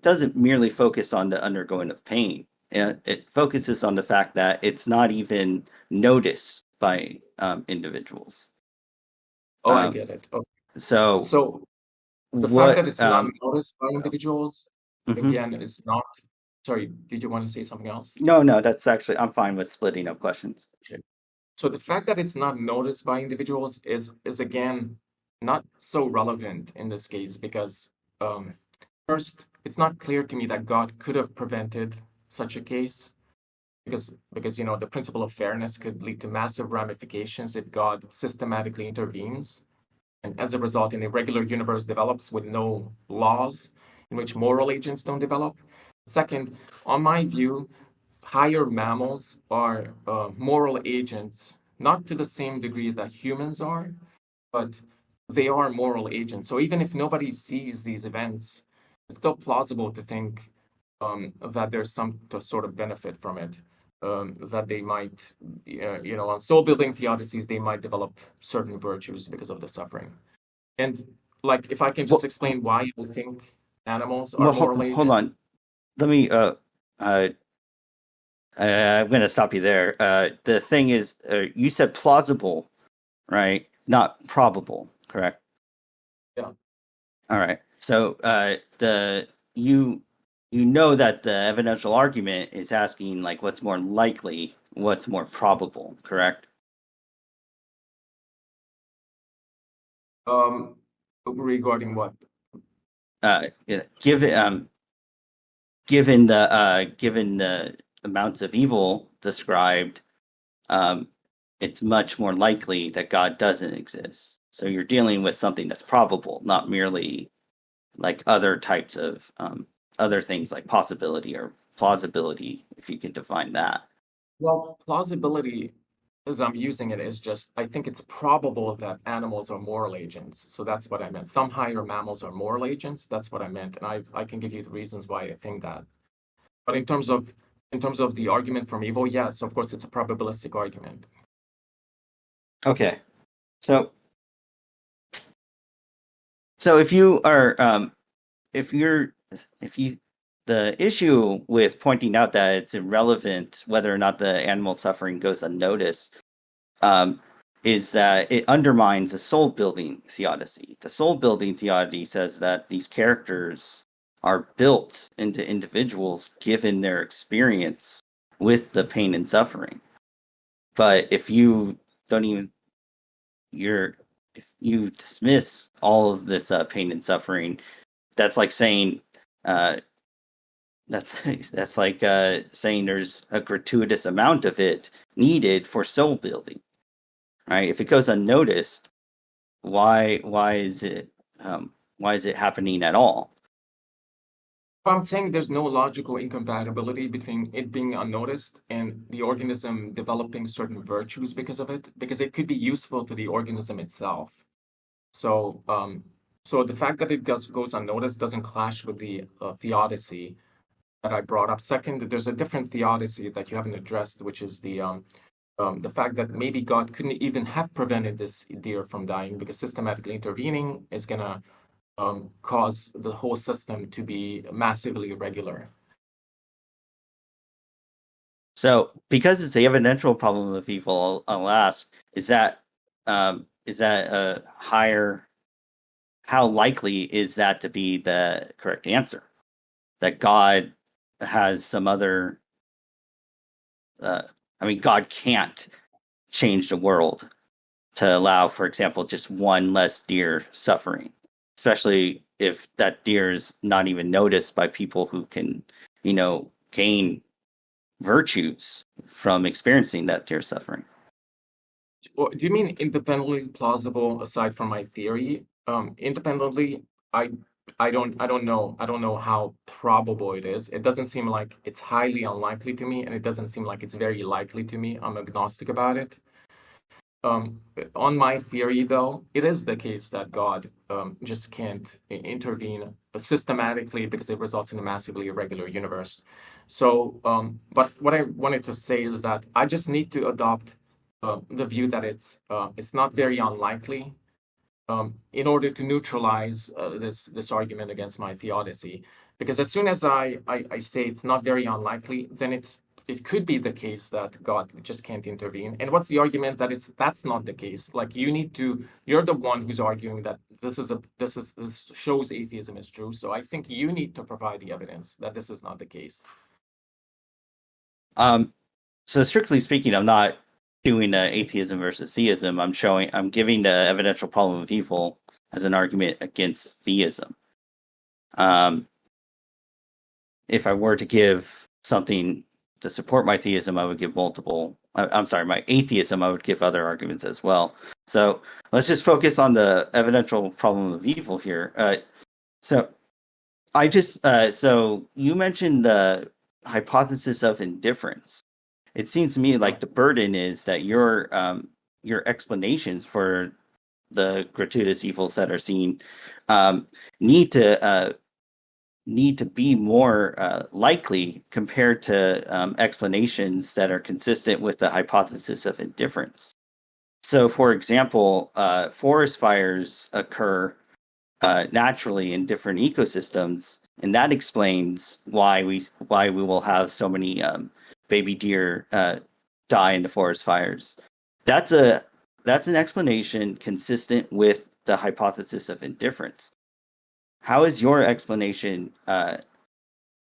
doesn't merely focus on the undergoing of pain. It focuses on the fact that it's not even noticed by individuals. Oh, I get it. Okay. So So the fact that it's not noticed by individuals, again, is not. Sorry, did you want to say something else? No, that's actually, I'm fine with splitting up questions. Okay. So the fact that it's not noticed by individuals is again not so relevant in this case because first, it's not clear to me that God could have prevented such a case because you know the principle of fairness could lead to massive ramifications if God systematically intervenes. And as a result, an irregular universe develops with no laws in which moral agents don't develop. Second, on my view, higher mammals are moral agents, not to the same degree that humans are, but they are moral agents. So even if nobody sees these events, it's still plausible to think that there's some sort of benefit from it. That they might, you know, on soul building theodicies, they might develop certain virtues because of the suffering. And like, if I can just explain why I think animals are moral agents. Hold on. Let me, I'm going to stop you there. The thing is, you said plausible, right? Not probable, correct? Yeah. All right. So you know that the evidential argument is asking like what's more likely, what's more probable, correct? Regarding what? Given the amounts of evil described, it's much more likely that God doesn't exist. So you're dealing with something that's probable, not merely like other types of other things like possibility or plausibility, if you could define that. Well, plausibility, as I'm using it, is just I think it's probable that animals are moral agents. So that's what I meant. Some higher mammals are moral agents. That's what I meant, and I can give you the reasons why I think that. But in terms of the argument from evil, yes, of course, it's a probabilistic argument. Okay, so if you are the issue with pointing out that it's irrelevant whether or not the animal suffering goes unnoticed is that it undermines the soul building theodicy. The soul building theodicy says that these characters are built into individuals given their experience with the pain and suffering. But if you if you dismiss all of this pain and suffering, that's like saying that's like saying there's a gratuitous amount of it needed for soul building, right? If it goes unnoticed, why is it happening at all? I'm saying there's no logical incompatibility between it being unnoticed and the organism developing certain virtues because of it, because it could be useful to the organism itself. So, so the fact that it goes unnoticed doesn't clash with the theodicy that I brought up. Second, there's a different theodicy that you haven't addressed, which is the fact that maybe God couldn't even have prevented this deer from dying because systematically intervening is gonna cause the whole system to be massively irregular. So, because it's the evidential problem of evil, I'll ask: is that a higher? How likely is that to be the correct answer? That God has some other. God can't change the world to allow, for example, just one less deer suffering, especially if that deer is not even noticed by people who can, gain virtues from experiencing that deer suffering. do you mean independently plausible aside from my theory? Independently, I I don't know. I don't know how probable it is. It doesn't seem like it's highly unlikely to me, and it doesn't seem like it's very likely to me. I'm agnostic about it. Um, on my theory, though, it is the case that God just can't intervene systematically because it results in a massively irregular universe. So, but what I wanted to say is that I just need to adopt the view that it's not very unlikely in order to neutralize this argument against my theodicy. Because as soon as I say it's not very unlikely, then it could be the case that God just can't intervene. And what's the argument that that's not the case? Like you're the one who's arguing that this shows atheism is true. So I think you need to provide the evidence that this is not the case. So strictly speaking, I'm not doing atheism versus theism. I'm giving the evidential problem of evil as an argument against theism. If I were to give something to support my theism, I would give my atheism, I would give other arguments as well. So let's just focus on the evidential problem of evil here. So you mentioned the hypothesis of indifference. It seems to me like the burden is that your explanations for the gratuitous evils that are seen need to be more likely compared to explanations that are consistent with the hypothesis of indifference. So, for example, forest fires occur naturally in different ecosystems, and that explains why we will have so many baby deer die in the forest fires. That's an explanation consistent with the hypothesis of indifference. How is your explanation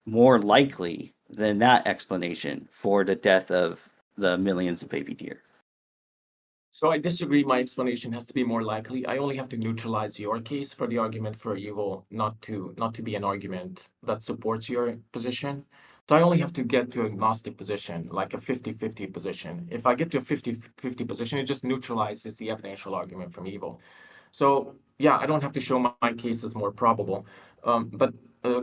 more likely than that explanation for the death of the millions of baby deer? So I disagree. My explanation has to be more likely. I only have to neutralize your case for the argument for evil not to be an argument that supports your position. So I only have to get to agnostic position, like a 50-50 position. If I get to a 50-50 position, it just neutralizes the evidential argument from evil. So yeah, I don't have to show my case as more probable. But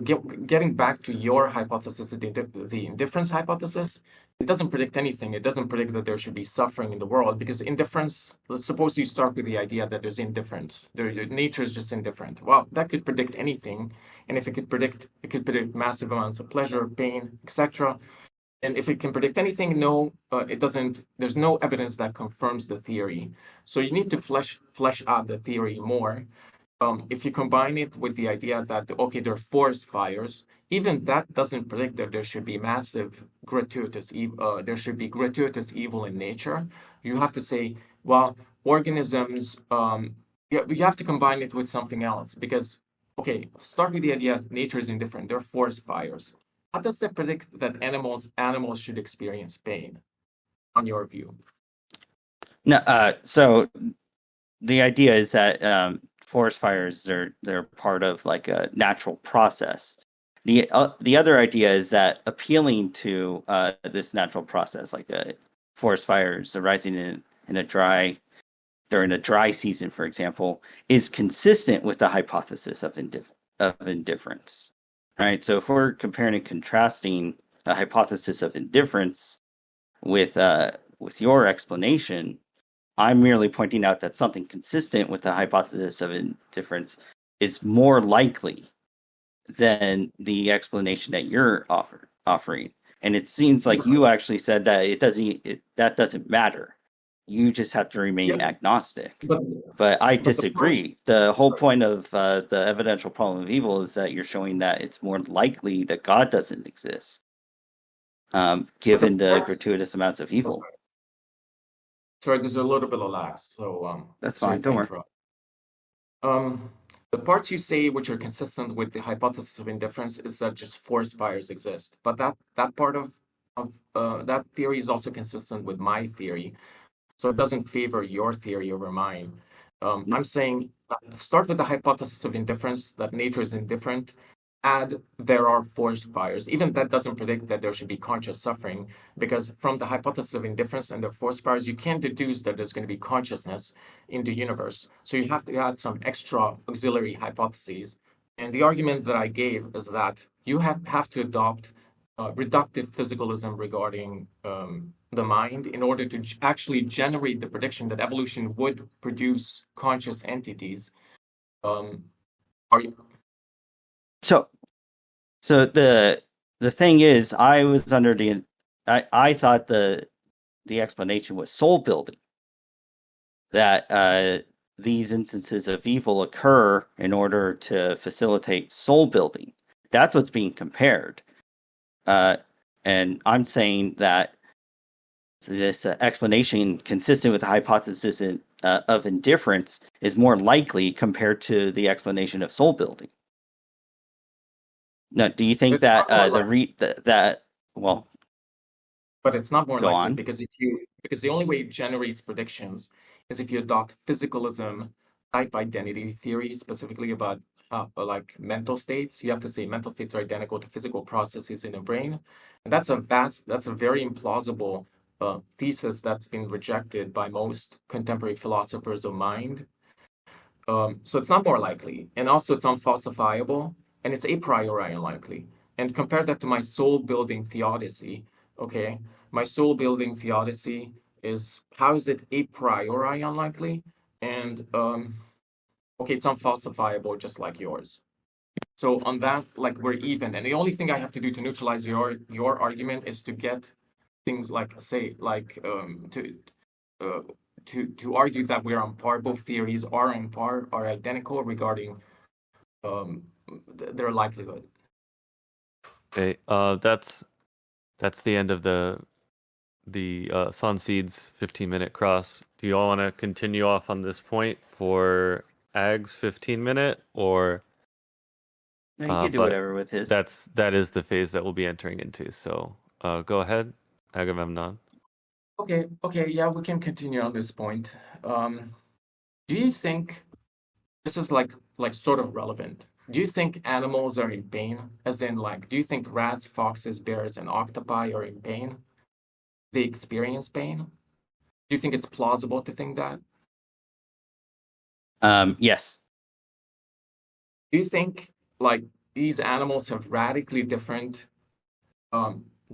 getting back to your hypothesis, the indifference hypothesis, it doesn't predict anything. It doesn't predict that there should be suffering in the world, because indifference, let's suppose you start with the idea that there's indifference. Nature is just indifferent. Well, that could predict anything. And if it could predict massive amounts of pleasure, pain, etc. And if it can predict anything, no, it doesn't. There's no evidence that confirms the theory. So you need to flesh out the theory more. If you combine it with the idea that, okay, there are forest fires, even that doesn't predict that there should be massive gratuitous evil. There should be gratuitous evil in nature. You have to say, well, organisms. You have to combine it with something else, because, okay, start with the idea that nature is indifferent. There are forest fires. How does that predict that animals should experience pain, on your view? No, so the idea is that forest fires they're part of like a natural process. The other idea is that appealing to this natural process, like forest fires arising during a dry season, for example, is consistent with the hypothesis of indifference. Right. So if we're comparing and contrasting a hypothesis of indifference with your explanation, I'm merely pointing out that something consistent with the hypothesis of indifference is more likely than the explanation that you're offering. And it seems like you actually said that that doesn't matter. You just have to remain agnostic. But I disagree. The whole point of the evidential problem of evil is that you're showing that it's more likely that God doesn't exist, given the gratuitous amounts of evil. Sorry, there's a little bit of lag, so that's fine. Don't worry. The parts you say which are consistent with the hypothesis of indifference is that just forest fires exist, but that part of that theory is also consistent with my theory, so it doesn't favor your theory over mine. I'm saying start with the hypothesis of indifference, that nature is indifferent, add there are forest fires. Even that doesn't predict that there should be conscious suffering, because from the hypothesis of indifference and the forest fires, you can't deduce that there's going to be consciousness in the universe. So you have to add some extra auxiliary hypotheses. And the argument that I gave is that you have to adopt reductive physicalism regarding the mind in order to actually generate the prediction that evolution would produce conscious entities. Are you? So the thing is, I was under I thought the explanation was soul building, that these instances of evil occur in order to facilitate soul building. That's what's being compared. And I'm saying that this explanation, consistent with the hypothesis of indifference, is more likely compared to the explanation of soul building. Now, do you think It's that not more well, but it's not more Go likely on. because the only way it generates predictions is if you adopt physicalism, type identity theory, specifically about like mental states. You have to say mental states are identical to physical processes in the brain, and that's a very implausible thesis that's been rejected by most contemporary philosophers of mind. So it's not more likely, and also it's unfalsifiable, and it's a priori unlikely. And compare that to my soul-building theodicy. Okay, my soul-building theodicy is, how is it a priori unlikely? And okay, it's unfalsifiable, just like yours. So on that, like, we're even. And the only thing I have to do to neutralize your argument is to get things like, say, like to argue that we're on par. Both theories are on par, are identical regarding their likelihood. Okay, that's the end of the Sonseed's 15-minute cross. Do you all want to continue off on this point for Ag's 15-minute, or no, you can do but whatever with his. that is the phase that we'll be entering into. So go ahead, Agamemnon. Okay, yeah, we can continue on this point. Do you think this is like sort of relevant? Do you think animals are in pain? As in, like, do you think rats, foxes, bears, and octopi are in pain? They experience pain? Do you think it's plausible to think that? Yes. Do you think, like, these animals have radically different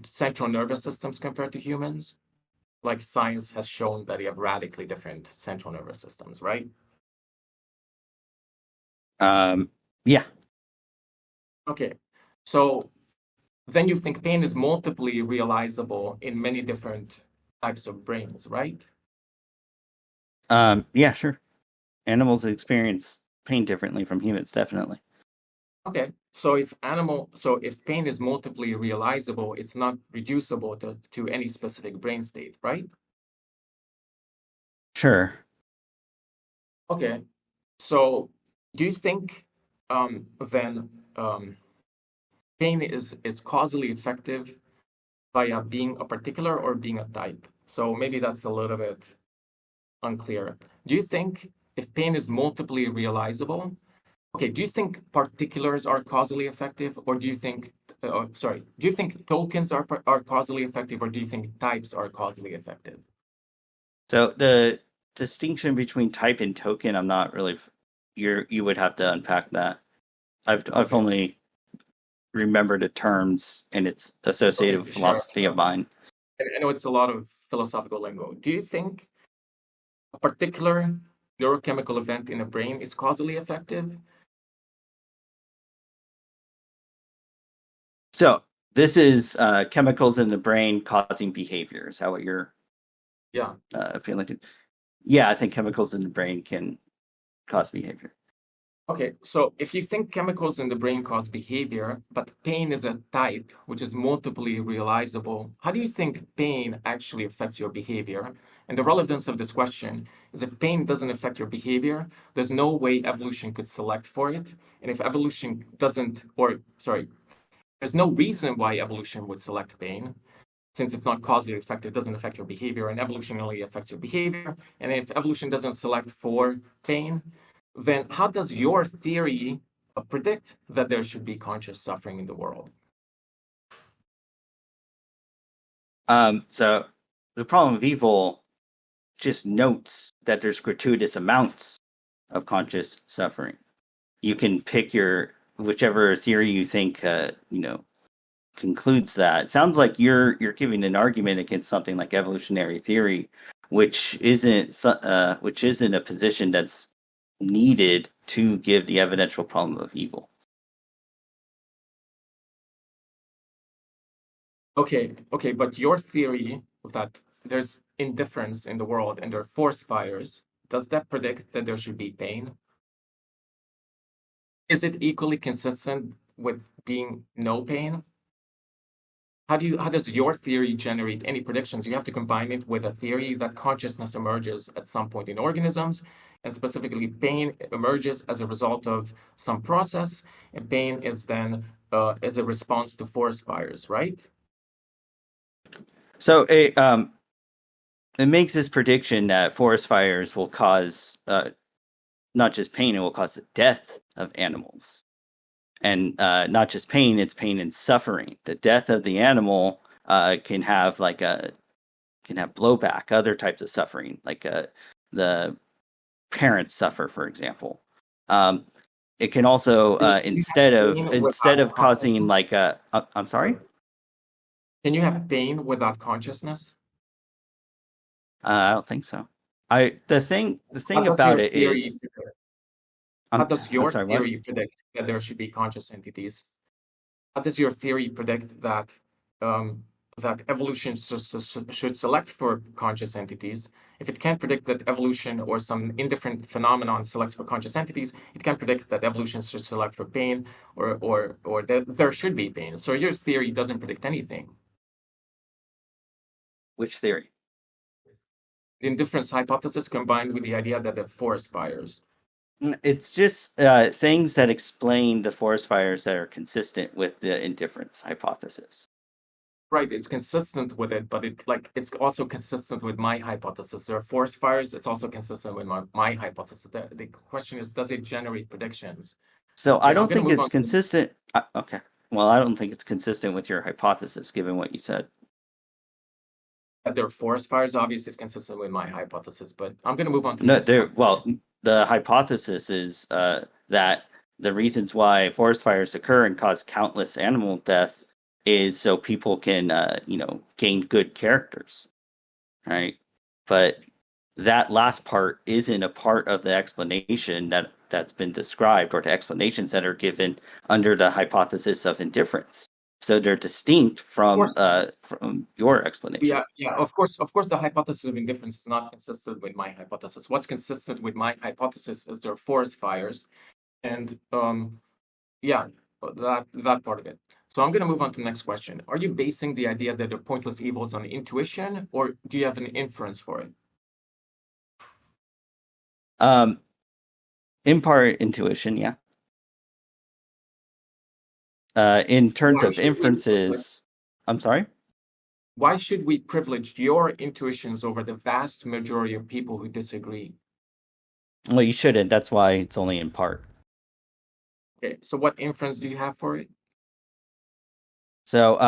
central nervous systems compared to humans? Like, science has shown that they have radically different central nervous systems, right? Yeah. Okay, so then you think pain is multiply realizable in many different types of brains, right? Yeah, sure. Animals experience pain differently from humans, definitely. Okay, so if pain is multiply realizable, it's not reducible to any specific brain state, right? Sure. Okay, so do you think then pain is causally effective via being a particular or being a type? So maybe that's a little bit unclear. Do you think if pain is multiply realizable, okay, do you think particulars are causally effective, or do you think, do you think tokens are causally effective, or do you think types are causally effective? So the distinction between type and token, I'm not really. You would have to unpack that. I've only remembered the terms and its associated with philosophy of mind. I know it's a lot of philosophical lingo. Do you think a particular neurochemical event in the brain is causally effective? So this is chemicals in the brain causing behavior. Is that what you're feeling to? Yeah, I think chemicals in the brain can cause behavior. Okay, so if you think chemicals in the brain cause behavior, but pain is a type, which is multiply realizable, how do you think pain actually affects your behavior? And the relevance of this question is, if pain doesn't affect your behavior, there's no way evolution could select for it. And if evolution doesn't, there's no reason why evolution would select pain. Since it's not causally effective, it doesn't affect your behavior, and evolution only affects your behavior. And if evolution doesn't select for pain, then how does your theory predict that there should be conscious suffering in the world? So the problem of evil just notes that there's gratuitous amounts of conscious suffering. You can pick whichever theory you think concludes that. It sounds like you're giving an argument against something like evolutionary theory, which isn't a position that's needed to give the evidential problem of evil. Okay, but your theory that there's indifference in the world and there are forest fires, does that predict that there should be pain? Is it equally consistent with being no pain? How does your theory generate any predictions? You have to combine it with a theory that consciousness emerges at some point in organisms, and specifically pain emerges as a result of some process, and pain is then as a response to forest fires, right? So it makes this prediction that forest fires will cause not just pain, it will cause the death of animals. And not just pain, it's pain and suffering. The death of the animal can have blowback, other types of suffering, like the parents suffer, for example. It can also instead of causing like I'm sorry. Can you have pain without consciousness? I don't think so. The thing about it is. How does your sorry, theory predict that there should be conscious entities? How does your theory predict that that evolution should select for conscious entities? If it can't predict that evolution or some indifferent phenomenon selects for conscious entities, it can predict that evolution should select for pain or that there should be pain. So your theory doesn't predict anything. Which theory? The indifference hypothesis combined with the idea that there are forest fires. It's just things that explain the forest fires that are consistent with the indifference hypothesis. Right, it's consistent with it, but it's also consistent with my hypothesis. There are forest fires. It's also consistent with my hypothesis. The question is, does it generate predictions? So I don't think it's consistent. Okay. Well, I don't think it's consistent with your hypothesis, given what you said. That there are forest fires, obviously, is consistent with my hypothesis, but I'm going to move on to the next one. Well, the hypothesis is that the reasons why forest fires occur and cause countless animal deaths is so people can, gain good characters, right? But that last part isn't a part of the explanation that's been described, or the explanations that are given under the hypothesis of indifference. So they're distinct from your explanation. Yeah. Of course, the hypothesis of indifference is not consistent with my hypothesis. What's consistent with my hypothesis is there are forest fires, and that part of it. So I'm going to move on to the next question. Are you basing the idea that there are pointless evils on intuition, or do you have an inference for it? In part, intuition, yeah. In terms of inferences, I'm sorry? Why should we privilege your intuitions over the vast majority of people who disagree? Well, you shouldn't. That's why it's only in part. Okay, so what inference do you have for it? So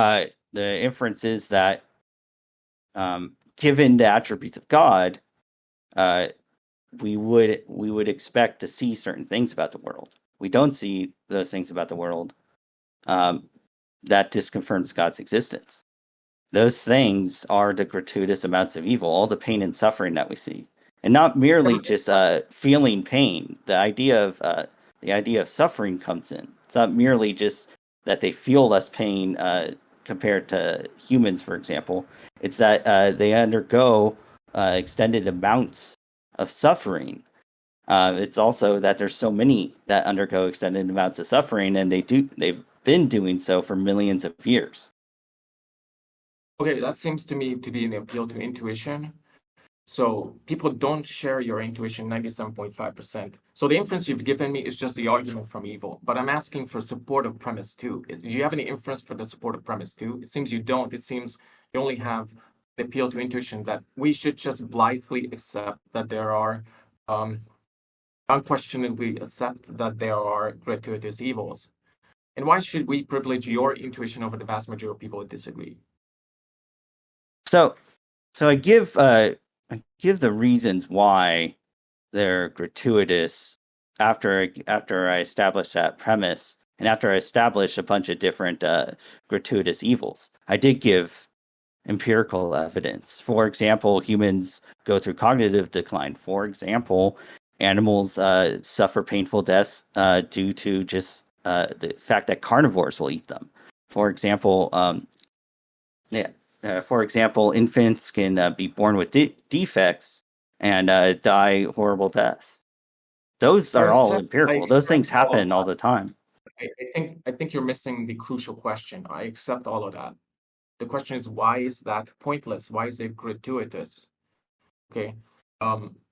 the inference is that given the attributes of God, we would expect to see certain things about the world. We don't see those things about the world. That disconfirms God's existence. Those things are the gratuitous amounts of evil, all the pain and suffering that we see, and not merely just feeling pain. The idea of suffering comes in. It's not merely just that they feel less pain compared to humans, for example. It's that they undergo extended amounts of suffering. It's also that there's so many that undergo extended amounts of suffering, and they've been doing so for millions of years. Okay, that seems to me to be an appeal to intuition. So people don't share your intuition 97.5%. So the inference you've given me is just the argument from evil, but I'm asking for supportive premise too. Do you have any inference for the supportive premise too? It seems you don't. It seems you only have the appeal to intuition that we should just blithely accept that there are unquestionably accept that there are gratuitous evils? And why should we privilege your intuition over the vast majority of people who disagree? So I give the reasons why they're gratuitous after I establish that premise, and after I establish a bunch of different gratuitous evils. I did give empirical evidence. For example, humans go through cognitive decline. For example, animals suffer painful deaths due to just the fact that carnivores will eat them. For example, infants can be born with defects and die horrible deaths. Those are all I empirical. Those things accept all of happen all the time. I think you're missing the crucial question. I accept all of that. The question is, why is that pointless? Why is it gratuitous? Okay.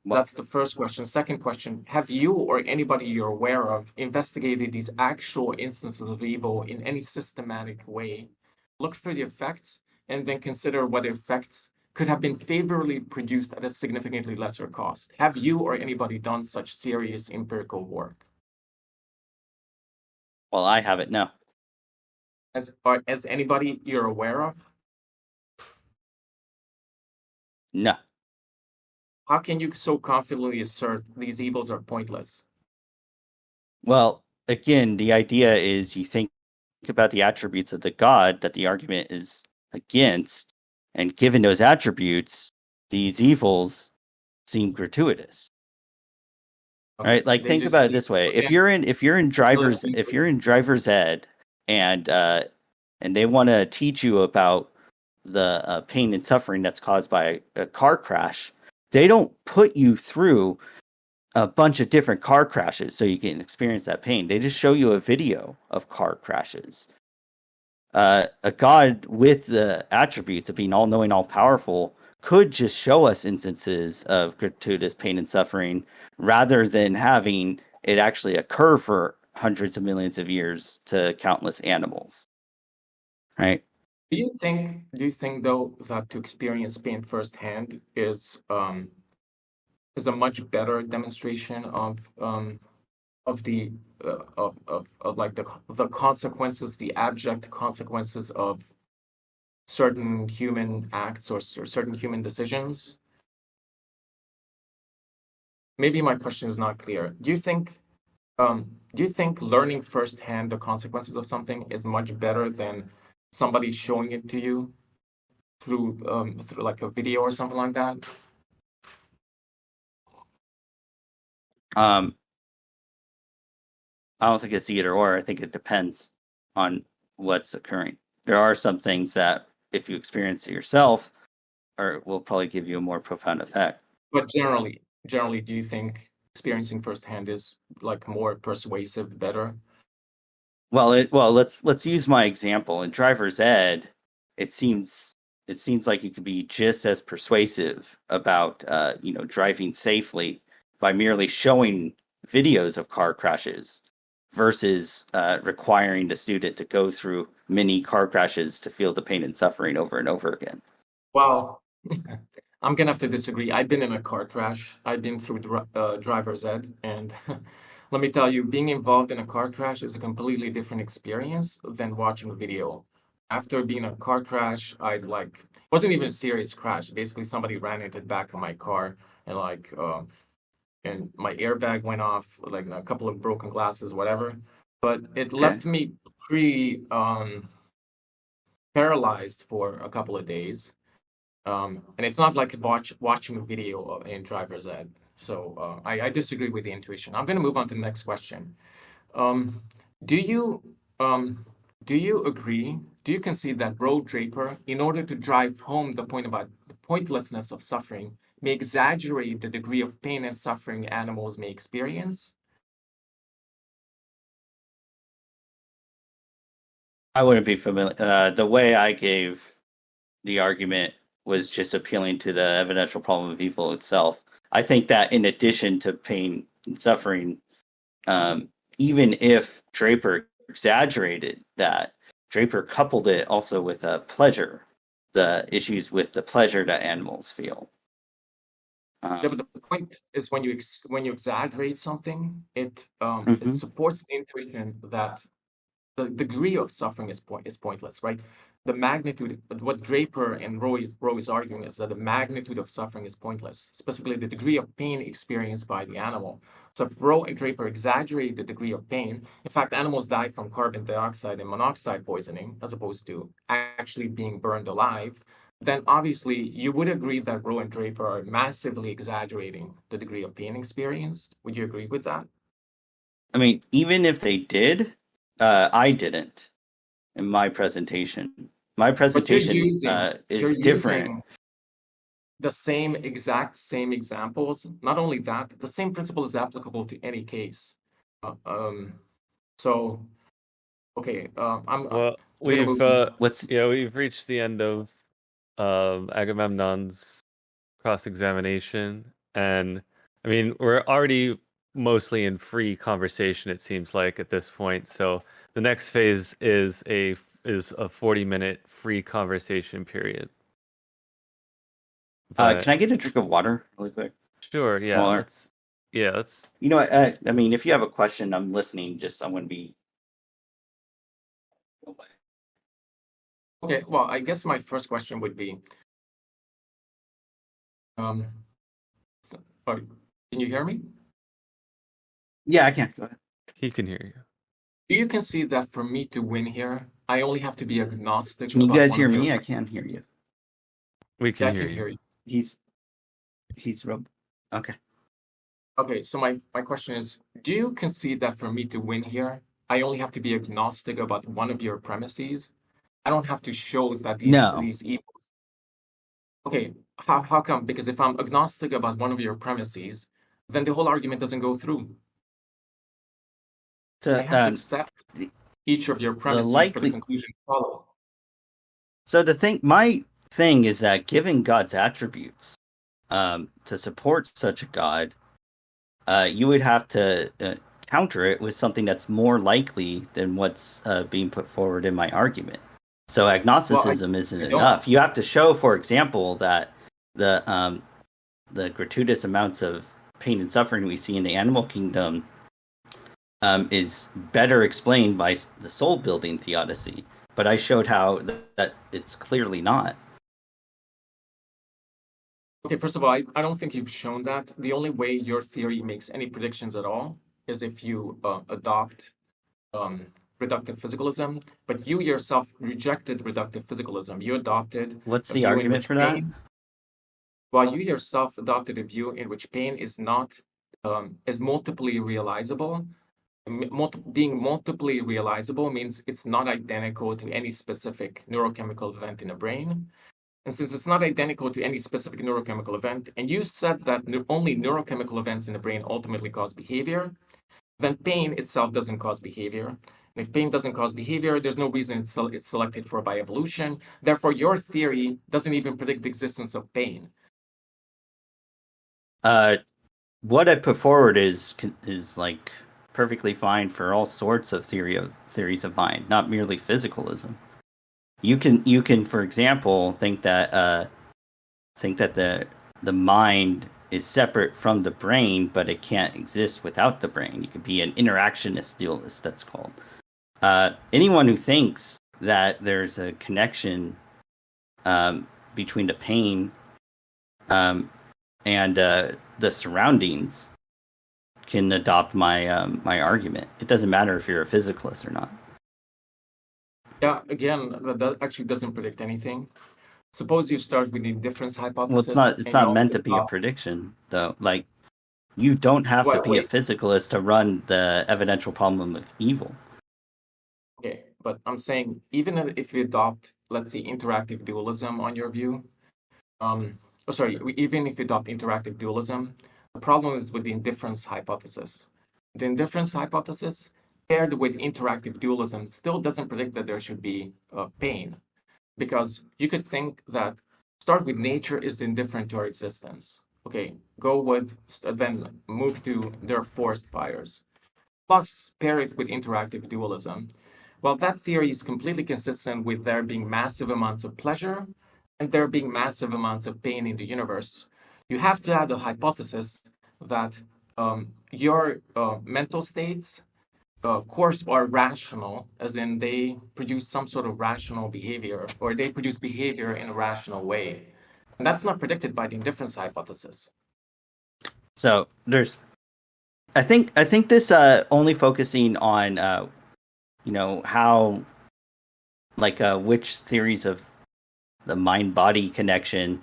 That's the first question. Second question, have you or anybody you're aware of investigated these actual instances of evil in any systematic way? Look for the effects and then consider what effects could have been favorably produced at a significantly lesser cost. Have you or anybody done such serious empirical work? Well, I haven't. No. As anybody you're aware of? No. How can you so confidently assert these evils are pointless? Well, again, the idea is you think about the attributes of the god that the argument is against, and given those attributes, these evils seem gratuitous. Okay, right? Like, think about it this way: if you're in driver's ed, and they want to teach you about the pain and suffering that's caused by a car crash, they don't put you through a bunch of different car crashes so you can experience that pain. They just show you a video of car crashes. A god with the attributes of being all-knowing, all-powerful could just show us instances of gratuitous pain and suffering rather than having it actually occur for hundreds of millions of years to countless animals. Right? Do you think though that to experience pain firsthand is a much better demonstration of the of like the consequences, the abject consequences of certain human acts or certain human decisions? Maybe my question is not clear. Do you think learning firsthand the consequences of something is much better than somebody showing it to you through like a video or something like that? I don't think it's either or. I think it depends on what's occurring. There are some things that, if you experience it yourself, will probably give you a more profound effect. But generally, do you think experiencing firsthand is like more persuasive, better? Well, let's use my example in driver's ed. It seems like you could be just as persuasive about driving safely by merely showing videos of car crashes versus requiring the student to go through many car crashes to feel the pain and suffering over and over again. Well, I'm gonna have to disagree. I've been in a car crash. I've been through driver's ed, and let me tell you, being involved in a car crash is a completely different experience than watching a video. After being in a car crash, it wasn't even a serious crash. Basically, somebody ran into the back of my car, and and my airbag went off, like a couple of broken glasses, whatever. But it left me pretty paralyzed for a couple of days. And it's not like watching a video in driver's ed. So I disagree with the intuition. I'm going to move on to the next question. Do you agree? Do you concede that Road Draper, in order to drive home the point about the pointlessness of suffering, may exaggerate the degree of pain and suffering animals may experience? I wouldn't be familiar. The way I gave the argument was just appealing to the evidential problem of evil itself. I think that in addition to pain and suffering, even if Draper exaggerated that, Draper coupled it also with pleasure, the issues with the pleasure that animals feel. Yeah, but the point is when you exaggerate something, it mhm. supports the intuition that the degree of suffering is pointless, right? The magnitude, what Draper and Rowe is arguing is that the magnitude of suffering is pointless, specifically the degree of pain experienced by the animal. So if Rowe and Draper exaggerate the degree of pain, in fact, animals die from carbon dioxide and monoxide poisoning as opposed to actually being burned alive, then obviously you would agree that Rowe and Draper are massively exaggerating the degree of pain experienced. Would you agree with that? I mean, even if they did, I didn't in my presentation. My But you're presentation you're is different. using the same examples. Not only that, the same principle is applicable to any case. Uh, um, so, okay, I'm Well, gonna we've move into What's we've reached the end of Agamemnon's cross-examination, and I mean we're already mostly in free conversation. It seems like at this point. So the next phase is a 40-minute free conversation period. But can I get a drink of water really quick? sure, yeah, Water. let's. You know what? I mean, if you have a question, I'm listening. Just I want to be. okay. Well, I guess my first question would be, um, oh, can you hear me? Yeah, I can. Go ahead. He can hear you. Do you concede that for me to win here, I only have to be agnostic Can you about guys one hear of your? me? I can't hear you. We Yeah, can I hear can you. hear you. He's okay. Okay, so my question is, do you concede that for me to win here, I only have to be agnostic about one of your premises? I don't have to show that No. these evils. Okay, how come? Because if I'm agnostic about one of your premises, then the whole argument doesn't go through. So I have to accept the, each of your the premises for the likely. conclusion to follow. So my thing is that given God's attributes, to support such a God, you would have to counter it with something that's more likely than what's being put forward in my argument. So Well, agnosticism isn't I don't. enough. You have to show, for example, that the gratuitous amounts of pain and suffering we see in the animal kingdom is better explained by the soul building theodicy. But I showed how that it's clearly not. Okay, first of all, I don't think you've shown that. The only way your theory makes any predictions at all is if you adopt um, reductive physicalism, but you yourself rejected reductive physicalism. You adopted What's a the view in argument which for that? pain, while you yourself adopted a view in which pain is not is multiply realizable. Being multiply realizable means it's not identical to any specific neurochemical event in the brain. And since it's not identical to any specific neurochemical event, and you said that only neurochemical events in the brain ultimately cause behavior, then pain itself doesn't cause behavior. And if pain doesn't cause behavior, there's no reason it's selected for by evolution. Therefore, your theory doesn't even predict the existence of pain. What I put forward is like perfectly fine for all sorts of theories of mind, not merely physicalism. You can, for example, think that the mind is separate from the brain, but it can't exist without the brain. You could be an interactionist dualist. That's called. Anyone who thinks that there's a connection between the pain and the surroundings can adopt my my argument. It doesn't matter if you're a physicalist or not. Yeah, again, that actually doesn't predict anything. Suppose you start with the indifference Well, hypothesis, it's and you not also meant to be a adopt. prediction though. Like you don't have to be a Wait, physicalist to run the evidential problem of evil. okay, but I'm saying even if you adopt, let's say, interactive dualism on your view, even if you adopt interactive dualism, the problem is with the indifference hypothesis. The indifference hypothesis paired with interactive dualism still doesn't predict that there should be pain, because you could think that start with nature is indifferent to our existence. Okay, go with then move to their forest fires, plus pair it with interactive dualism. Well, that theory is completely consistent with there being massive amounts of pleasure and there being massive amounts of pain in the universe. you have to add a hypothesis that your mental states course are rational, as in they produce some sort of rational behavior, or they produce behavior in a rational way. And that's not predicted by the indifference hypothesis. So I think this only focusing on how which theories of the mind body connection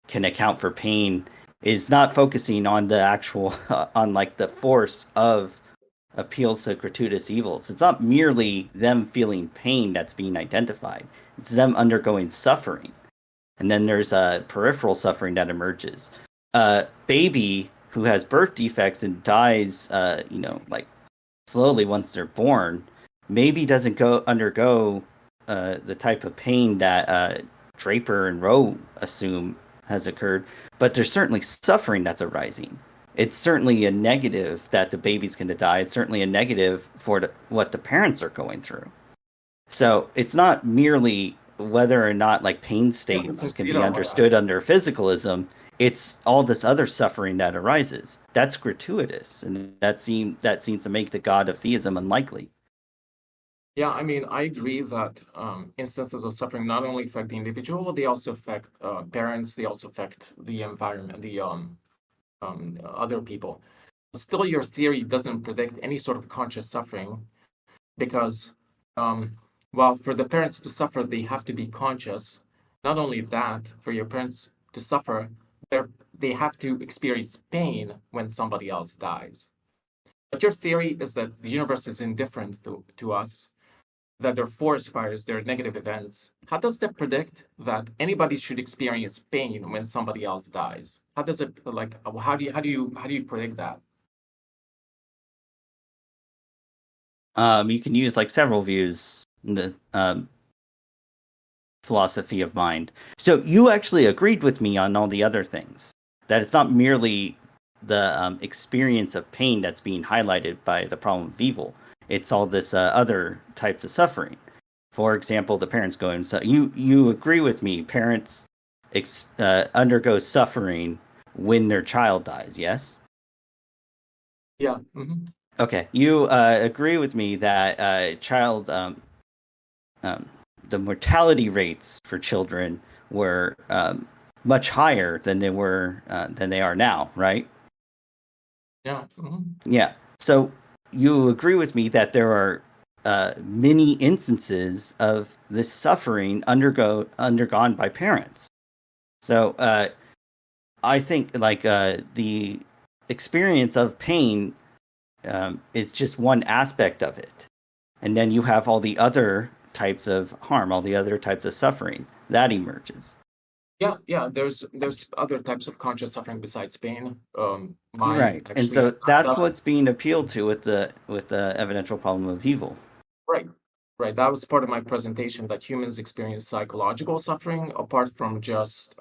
can account for pain is not focusing on the actual on the force of appeals to gratuitous evils. It's not merely them feeling pain that's being identified. It's them undergoing suffering. And then there's a peripheral suffering that emerges. Baby who has birth defects and dies, slowly once they're born, maybe doesn't undergo the type of pain that Draper and Rowe assume has occurred, but there's certainly suffering that's arising. It's certainly a negative that the baby's going to die. It's certainly a negative for what the parents are going through. So it's not merely whether or not pain states can be understood under physicalism. It's all this other suffering that arises. That's gratuitous, and that seems to make the God of theism unlikely. Yeah, I mean, I agree that instances of suffering not only affect the individual, they also affect parents, they also affect the environment, the other people. Still, your theory doesn't predict any sort of conscious suffering because, while for the parents to suffer, they have to be conscious. Not only that, for your parents to suffer, they have to experience pain when somebody else dies. But your theory is that the universe is indifferent to us, that they're forest fires, they're negative events. How does that predict that anybody should experience pain when somebody else dies? How does it how do you predict that? You can use several views in the philosophy of mind. So you actually agreed with me on all the other things, that it's not merely the experience of pain that's being highlighted by the problem of evil. It's all this other types of suffering. For example, the parents going. So you agree with me? Parents undergo suffering when their child dies. Yes. Yeah. Mm-hmm. Okay. You agree with me that child the mortality rates for children were much higher than they are now, right? Yeah. Mm-hmm. Yeah. So you agree with me that there are many instances of this suffering undergone by parents. So I think the experience of pain is just one aspect of it, and then you have all the other types of harm, all the other types of suffering that emerges. Yeah. There's other types of conscious suffering besides pain. Right, and so that's what's being appealed to with the evidential problem of evil. Right. That was part of my presentation, that humans experience psychological suffering apart from just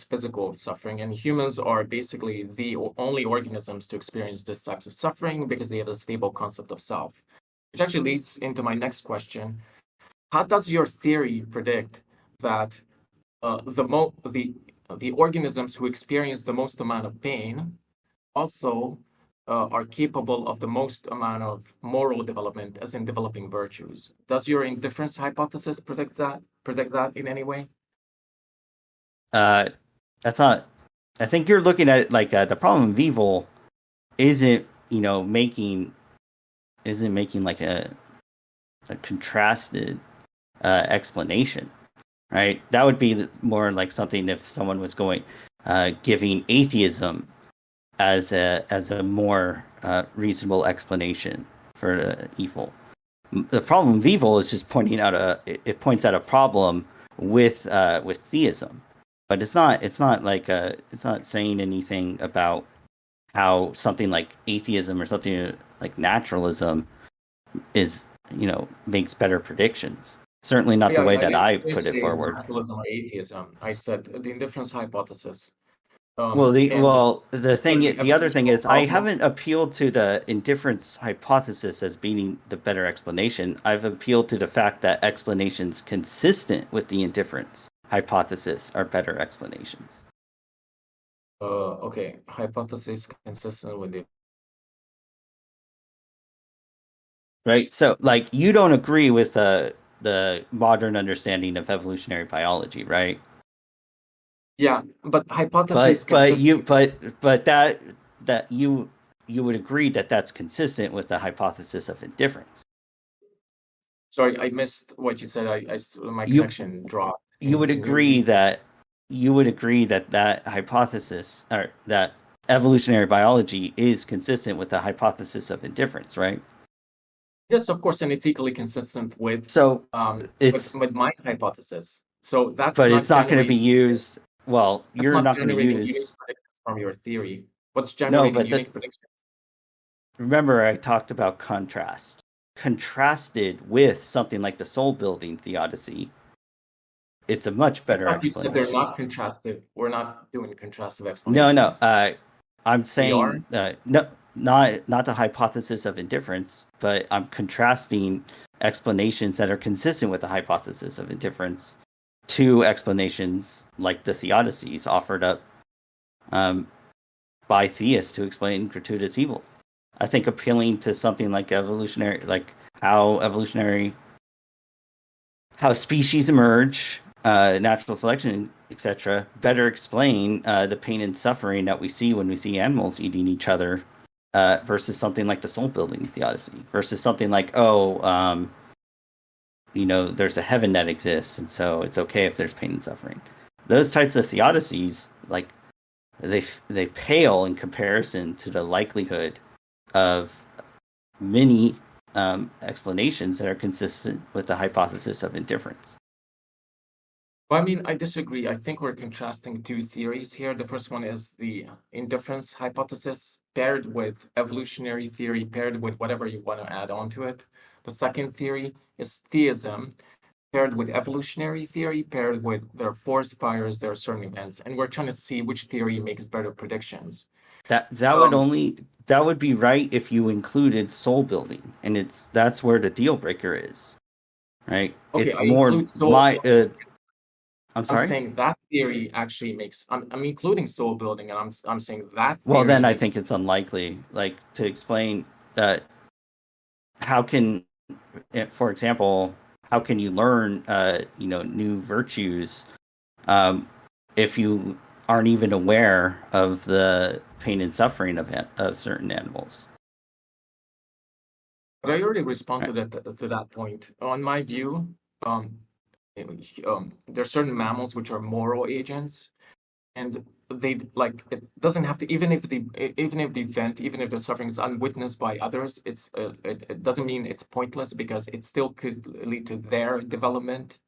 physical suffering, and humans are basically the only organisms to experience this types of suffering because they have a stable concept of self, which actually leads into my next question. How does your theory predict that the organisms who experience the most amount of pain also are capable of the most amount of moral development, as in developing virtues? Does your indifference hypothesis predict that in any way? That's not. I think you're looking at it the problem of evil isn't making a contrasted explanation, right? That would be more like something if someone was giving atheism as a more reasonable explanation for evil. The problem of evil is just points out a problem with theism, but it's not saying anything about how something like atheism or something like naturalism is makes better predictions. Certainly not the way that I put it forward. Naturalism or atheism. I said the indifference hypothesis. The other thing is, I haven't appealed to the indifference hypothesis as being the better explanation. I've appealed to the fact that explanations consistent with the indifference hypothesis are better explanations. Okay, hypothesis consistent with the Right. So, like, you don't agree with the modern understanding of evolutionary biology, right? yeah, but hypothesis consistent. But that you would agree that that's consistent with the hypothesis of indifference. Sorry, I missed what you said. My You connection dropped. you would Can you agree repeat? that that hypothesis, or that evolutionary biology is consistent with the hypothesis of indifference, right? Yes, of course, and it's equally consistent So it's with my hypothesis. So but it's not going to be used. Well, that's you're not not going to generating unique use. predictions from your theory. What's No, generating but that unique predictions? remember I talked about contrast. Contrasted with something like the soul building theodicy, it's a much I better thought you said they're explanation. not contrastive. We're not doing contrastive No, no. explanations. I'm We are? saying no, not the hypothesis of indifference, but I'm contrasting explanations that are consistent with the hypothesis of indifference to explanations like the theodicies offered up um, by theists to explain gratuitous evils. I think appealing to something like evolutionary, like how evolutionary, how species emerge, natural selection, etc., better explain the pain and suffering that we see when we see animals eating each other, versus something like the soul building theodicy, versus something like, there's a heaven that exists, and so it's okay if there's pain and suffering. Those types of theodicies, like, they pale in comparison to the likelihood of many explanations that are consistent with the hypothesis of indifference. Well, I mean, I disagree. I think we're contrasting two theories here. The first one is the indifference hypothesis paired with evolutionary theory, paired with whatever you want to add on to it. The second theory is theism, paired with evolutionary theory, paired with their forest fires, there are certain events. And we're trying to see which theory makes better predictions. Um, That would be right if you included soul building, and that's where the deal breaker is, right? okay, It's I more include soul my. building. I'm I'm sorry. saying that theory actually makes, I'm including soul building, and I'm saying that Well, theory then I makes. think it's unlikely. Like, to explain that, how can, for example, how can you learn, new virtues, um, if you aren't even aware of the pain and suffering of certain animals? But I already responded Right. to that point. On my view, um, there are certain mammals which are moral agents, and they like it doesn't have to even if the suffering is unwitnessed by others, it doesn't mean it's pointless because it still could lead to their development,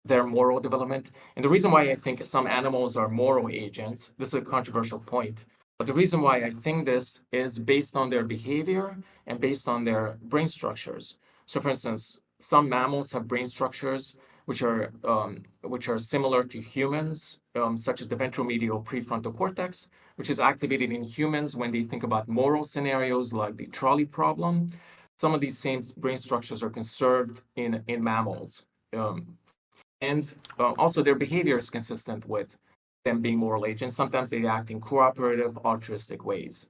their moral development. And the reason why I think some animals are moral agents, this is a controversial point, but the reason why I think this is based on their behavior and based on their brain structures. So, for instance, some mammals have brain structures which are similar to humans, such as the ventromedial prefrontal cortex, which is activated in humans when they think about moral scenarios like the trolley problem. Some of these same brain structures are conserved in mammals. And also, their behavior is consistent with them being moral agents. Sometimes they act in cooperative, altruistic ways.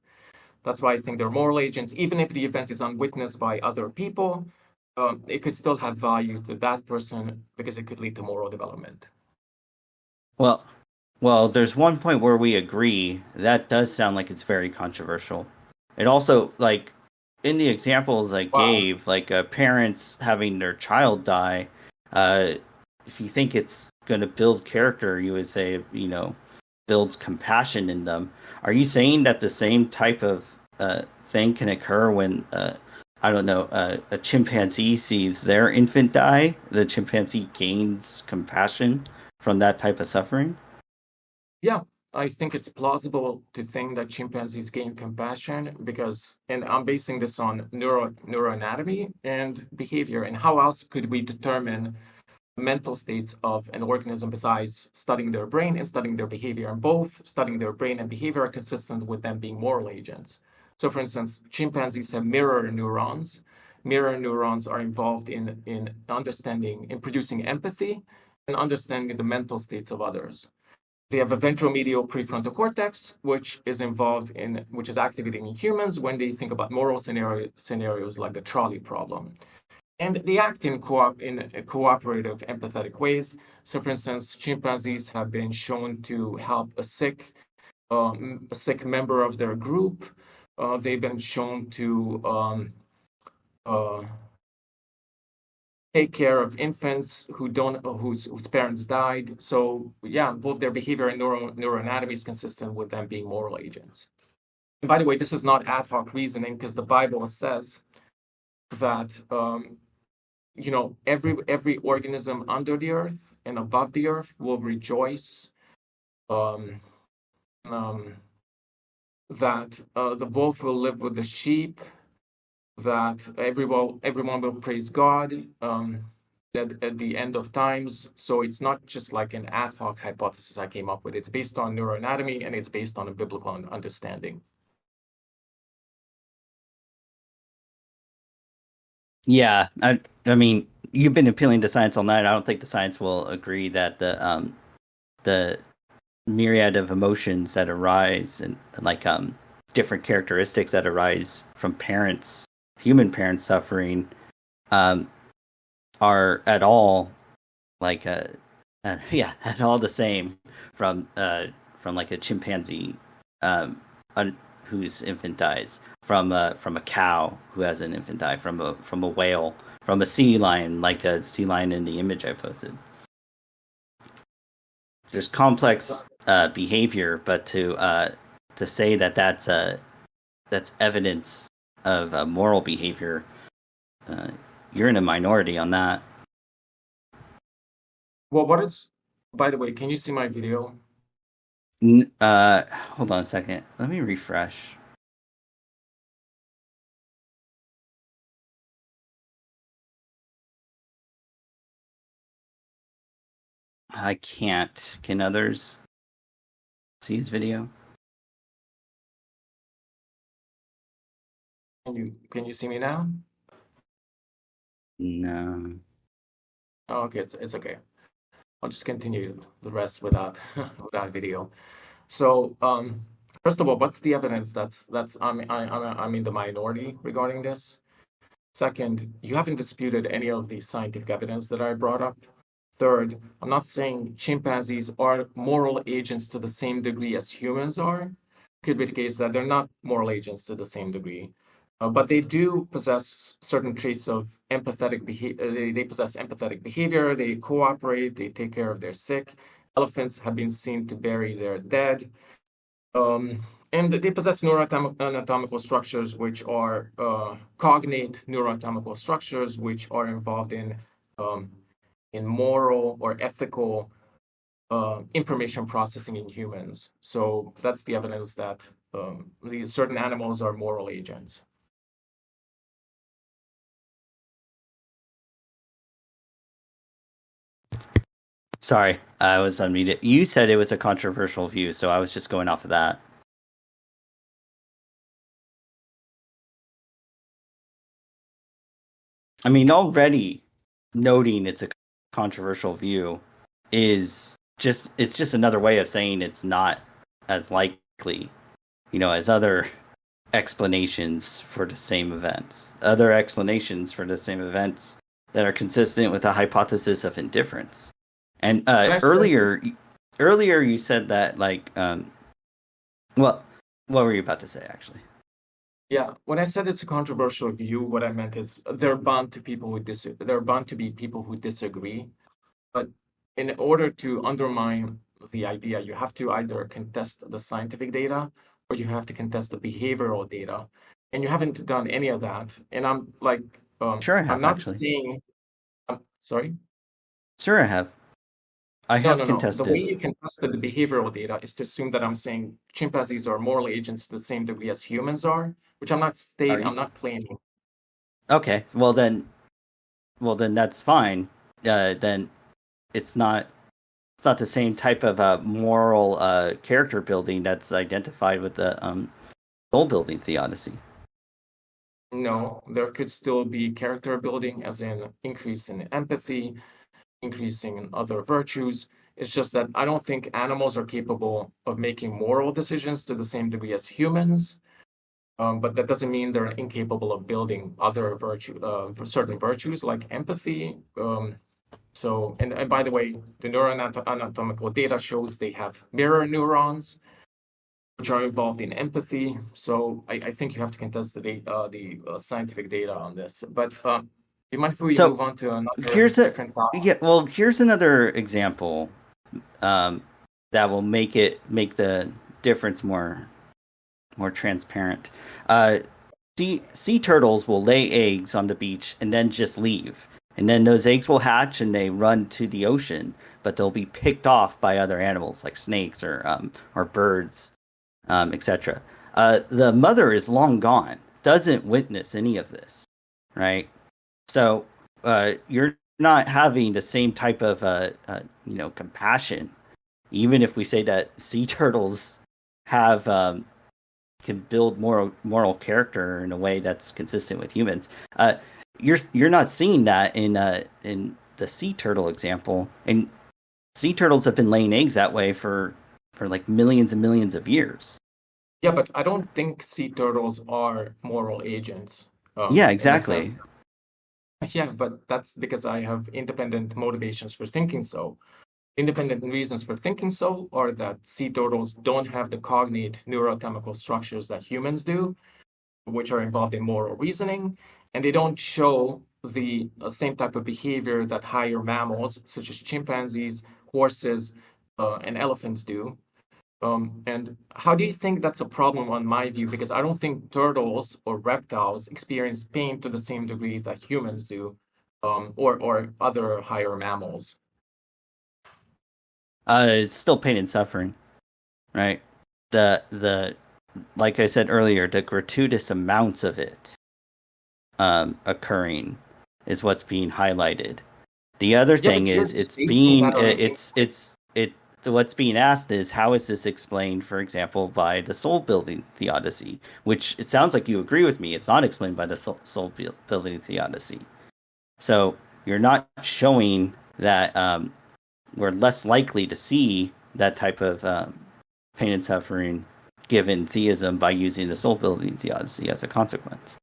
That's why I think they're moral agents. Even if the event is unwitnessed by other people, it could still have value to that person because it could lead to moral development. Well, well, there's one point where we agree. That does sound like it's very controversial. It also, like, in the examples I Wow. gave, like, parents having their child die, uh, if you think it's going to build character, you would say, builds compassion in them. Are you saying that the same type of thing can occur when, I don't know, a chimpanzee sees their infant die? The chimpanzee gains compassion from that type of suffering? Yeah, I think it's plausible to think that chimpanzees gain compassion because, and I'm basing this on neuroanatomy and behavior. And how else could we determine mental states of an organism besides studying their brain and studying their behavior? And both studying their brain and behavior are consistent with them being moral agents. So, for instance, chimpanzees have mirror neurons. Mirror neurons are involved in understanding, in producing empathy and understanding the mental states of others. They have a ventromedial prefrontal cortex, which is activating in humans when they think about moral scenarios like the trolley problem. And they act in cooperative, empathetic ways. So, for instance, chimpanzees have been shown to help a sick member of their group. They've been shown to take care of infants whose parents died. So yeah, both their behavior and neuroanatomy is consistent with them being moral agents. And by the way, this is not ad hoc reasoning, because the Bible says that every organism under the earth and above the earth will rejoice um, that the wolf will live with the sheep, that everyone will praise God at the end of times. So it's not just like an ad hoc hypothesis I came up with. It's based on neuroanatomy, and it's based on a biblical understanding. Yeah, I mean, you've been appealing to science all night. I don't think the science will agree that the myriad of emotions that arise and like different characteristics that arise from human parents suffering, are at all like at all the same from like a chimpanzee whose infant dies, from a cow who has an infant die, from a whale, from a sea lion, like a sea lion in the image I posted. There's complex behavior, but to say that that's evidence of moral behavior, you're in a minority on that. Well, by the way, can you see my video? Hold on a second. Let me refresh. I can't. Can others see his video? Can you see me now? No. Oh, okay, it's okay. I'll just continue the rest without without video. So, first of all, what's the evidence that's I'm in the minority regarding this? Second, you haven't disputed any of the scientific evidence that I brought up. Third, I'm not saying chimpanzees are moral agents to the same degree as humans are. Could be the case that they're not moral agents to the same degree. But they do possess certain traits of empathetic behavior. They possess empathetic behavior. They cooperate. They take care of their sick. Elephants have been seen to bury their dead. And they possess neuroanatomical structures, which are cognate neuroanatomical structures, which are involved in moral or ethical information processing in humans. So that's the evidence that these certain animals are moral agents. Sorry, I was unmuted. You said it was a controversial view, so I was just going off of that. I mean, already noting it's a controversial view is it's just another way of saying it's not as likely, as other explanations for the same events. Other explanations for the same events that are consistent with a hypothesis of indifference. And earlier you said that what were you about to say actually? Yeah, when I said it's a controversial view, what I meant is there are bound to be people who disagree. But in order to undermine the idea, you have to either contest the scientific data or you have to contest the behavioral data. And you haven't done any of that. And I'm like, Sure I have, I'm not actually. saying, sorry? Sure I have. I have No. contested. The way you contest the behavioral data is to assume that I'm saying chimpanzees are moral agents to the same degree as humans are, which I'm not stating, I'm not claiming. Okay, well then that's fine. Then it's not the same type of moral character building that's identified with the soul building theodicy. No, there could still be character building, as in increase in empathy, increasing in other virtues, It's just that I don't think animals are capable of making moral decisions to the same degree as humans. But that doesn't mean they're incapable of building other certain virtues like empathy. And by the way, the neuroanatomical data shows they have mirror neurons, which are involved in empathy. So I think you have to contest the scientific data on this. But do you mind if we So move on to another here's a different topic? yeah. Well, here's another example that will make the difference more transparent. Sea turtles will lay eggs on the beach and then just leave. And then those eggs will hatch and they run to the ocean, but they'll be picked off by other animals like snakes or birds, etc. The mother is long gone, doesn't witness any of this, right? So you're not having the same type of compassion, even if we say that sea turtles have can build moral character in a way that's consistent with humans. You're not seeing that in the sea turtle example, and sea turtles have been laying eggs that way for like millions and millions of years. Yeah, but I don't think sea turtles are moral agents. Yeah, In the sense, exactly. yeah, but that's because I have independent motivations for thinking so. Independent reasons for thinking so are that sea turtles don't have the cognate neurochemical structures that humans do, which are involved in moral reasoning, and they don't show the same type of behavior that higher mammals, such as chimpanzees, horses, and elephants do. And how do you think that's a problem on my view? Because I don't think turtles or reptiles experience pain to the same degree that humans do, or other higher mammals. It's still pain and suffering, right? The like I said earlier, the gratuitous amounts of it occurring is what's being highlighted. The other Yeah, thing but you're is just basing that on what's being asked is how is this explained, for example, by the soul building theodicy, which it sounds like you agree with me. It's not explained by the soul building theodicy. So you're not showing that we're less likely to see that type of pain and suffering given theism by using the soul building theodicy as a consequence.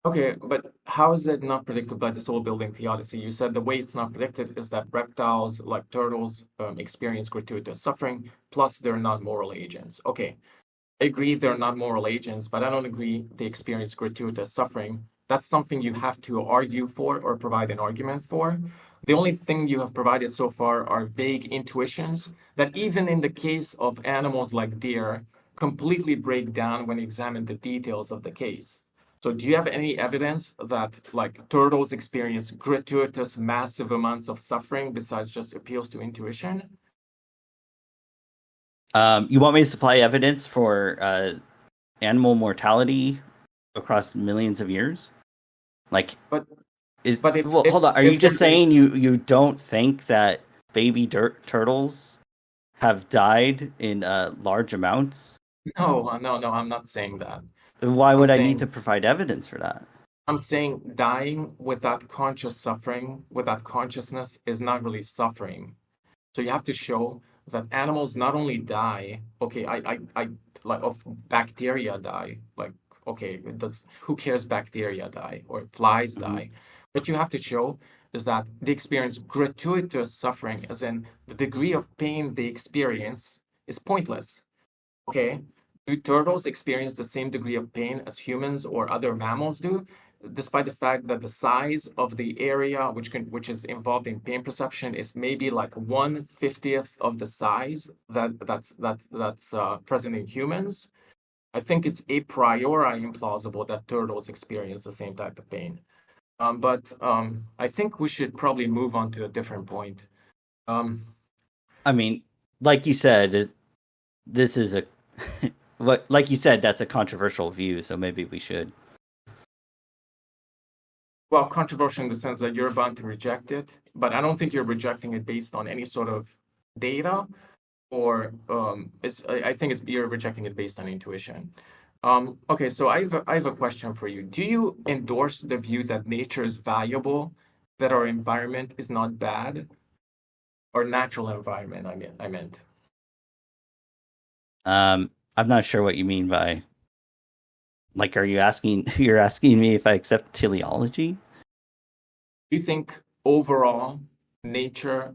Okay, but how is it not predicted by the soul building theodicy? You said the way it's not predicted is that reptiles, like turtles, experience gratuitous suffering, plus they're not moral agents. Okay, I agree they're not moral agents, but I don't agree they experience gratuitous suffering. That's something you have to argue for or provide an argument for. The only thing you have provided so far are vague intuitions that, even in the case of animals like deer, completely break down when you examine the details of the case. So do you have any evidence that like turtles experience gratuitous massive amounts of suffering besides just appeals to intuition? You want me to supply evidence for animal mortality across millions of years? Like, But if well, hold on. Are you just saying you don't think that baby turtles have died in large amounts? no, I'm not saying that. Why I'm would I need saying to provide evidence for that? I'm saying dying without conscious suffering, without consciousness, is not really suffering. So you have to show that animals not only die, okay, I like of bacteria die, like okay, does who cares bacteria die or flies Mhm. die? What you have to show is that they experience gratuitous suffering, as in the degree of pain they experience is pointless. Okay, do turtles experience the same degree of pain as humans or other mammals do, despite the fact that the size of the area which is involved in pain perception is maybe like 1/50th of the size that's present in humans? I think it's a priori implausible that turtles experience the same type of pain. But I think we should probably move on to a different point. Um, I mean, like you said, this is a what like you said, that's a controversial view, so maybe we should. Well, controversial in the sense that you're bound to reject it, but I don't think you're rejecting it based on any sort of data, or I think you're rejecting it based on intuition. Okay, so I have a question for you. Do you endorse the view that nature is valuable that our environment is not bad, or natural environment, I meant. I'm not sure what you mean by, like, are you asking, you're asking me if I accept teleology? Do you think overall nature,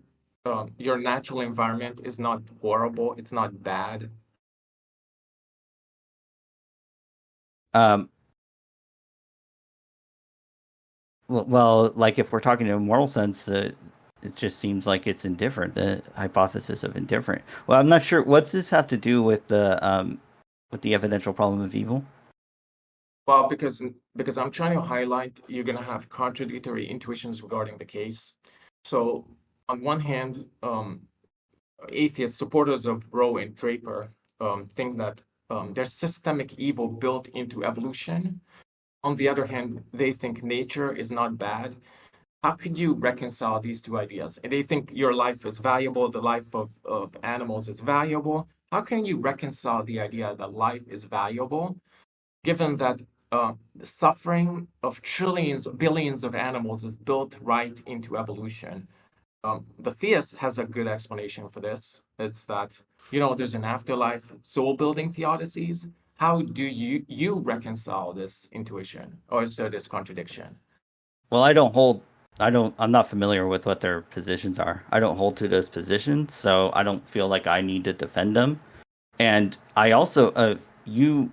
your natural environment is not horrible, it's not bad? Um, well, like if we're talking in a moral sense, it just seems like it's indifferent. The hypothesis of indifferent. Well, I'm not sure. What's this have to do with the evidential problem of evil? Well, because I'm trying to highlight you're going to have contradictory intuitions regarding the case. So on one hand, atheists, supporters of Roe and Draper, think that there's systemic evil built into evolution. On the other hand, they think nature is not bad. How could you reconcile these two ideas? And they think your life is valuable, the life of animals is valuable. How can you reconcile the idea that life is valuable, given that the suffering of trillions, billions of animals is built right into evolution? The theist has a good explanation for this. It's that, there's an afterlife, soul building theodicies. How do you reconcile this intuition, or is there this contradiction? Well, I'm not familiar with what their positions are. I don't hold to those positions, so I don't feel like I need to defend them. And I also, you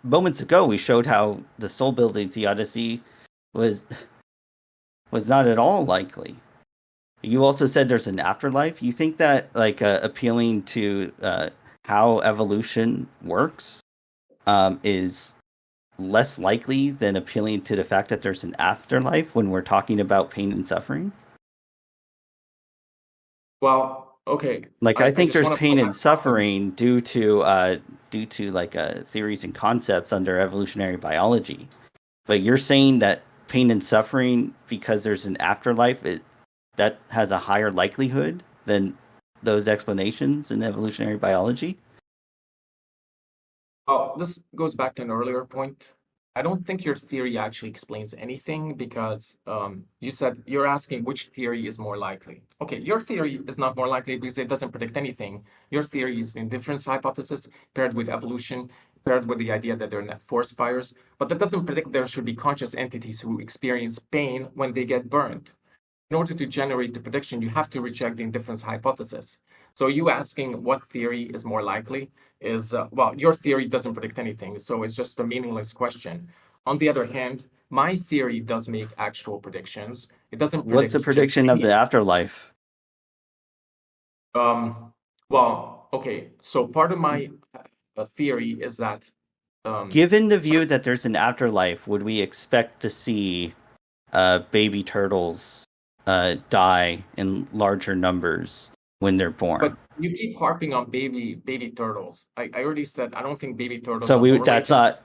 moments ago, we showed how the soul building theodicy was not at all likely. You also said there's an afterlife. You think that like appealing to how evolution works is less likely than appealing to the fact that there's an afterlife when we're talking about pain and suffering? Well, okay. Like I think just there's want to pain point and out something. suffering due to like theories and concepts under evolutionary biology. But you're saying that pain and suffering because there's an afterlife, that has a higher likelihood than those explanations in evolutionary biology? Well, this goes back to an earlier point. I don't think your theory actually explains anything because you said you're asking which theory is more likely. Okay, your theory is not more likely because it doesn't predict anything. Your theory is the indifference hypothesis paired with evolution, paired with the idea that they're net forest fires, but that doesn't predict there should be conscious entities who experience pain when they get burned. In order to generate the prediction, you have to reject the indifference hypothesis. So you asking what theory is more likely is, well, your theory doesn't predict anything, so it's just a meaningless question. On the other hand, my theory does make actual predictions. It doesn't What's the predict just prediction of any. the afterlife? Well, okay, so part of my theory is that Given the so, view that there's an afterlife, would we expect to see baby turtles die in larger numbers when they're but born? you keep harping on baby turtles. I already said I don't think baby turtles So are we morally thinking.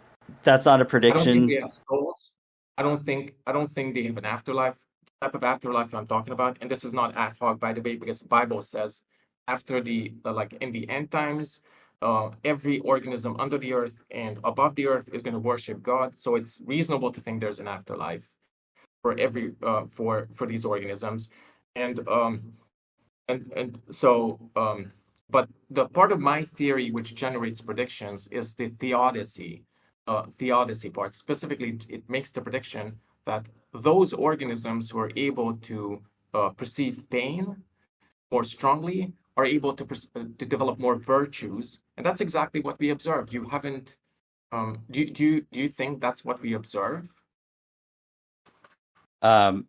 that's not a I don't think prediction. they have souls. I don't think they have an afterlife, type of afterlife I'm talking about. And this is not ad hoc, by the way, because the Bible says after the like in the end times, every organism under the earth and above the earth is going to worship God. So it's reasonable to think there's an afterlife for every for these organisms, and but the part of my theory which generates predictions is the theodicy part. Specifically, it makes the prediction that those organisms who are able to perceive pain more strongly are able to develop more virtues, and that's exactly what we observed. You haven't. Do you think that's what we observe? Um,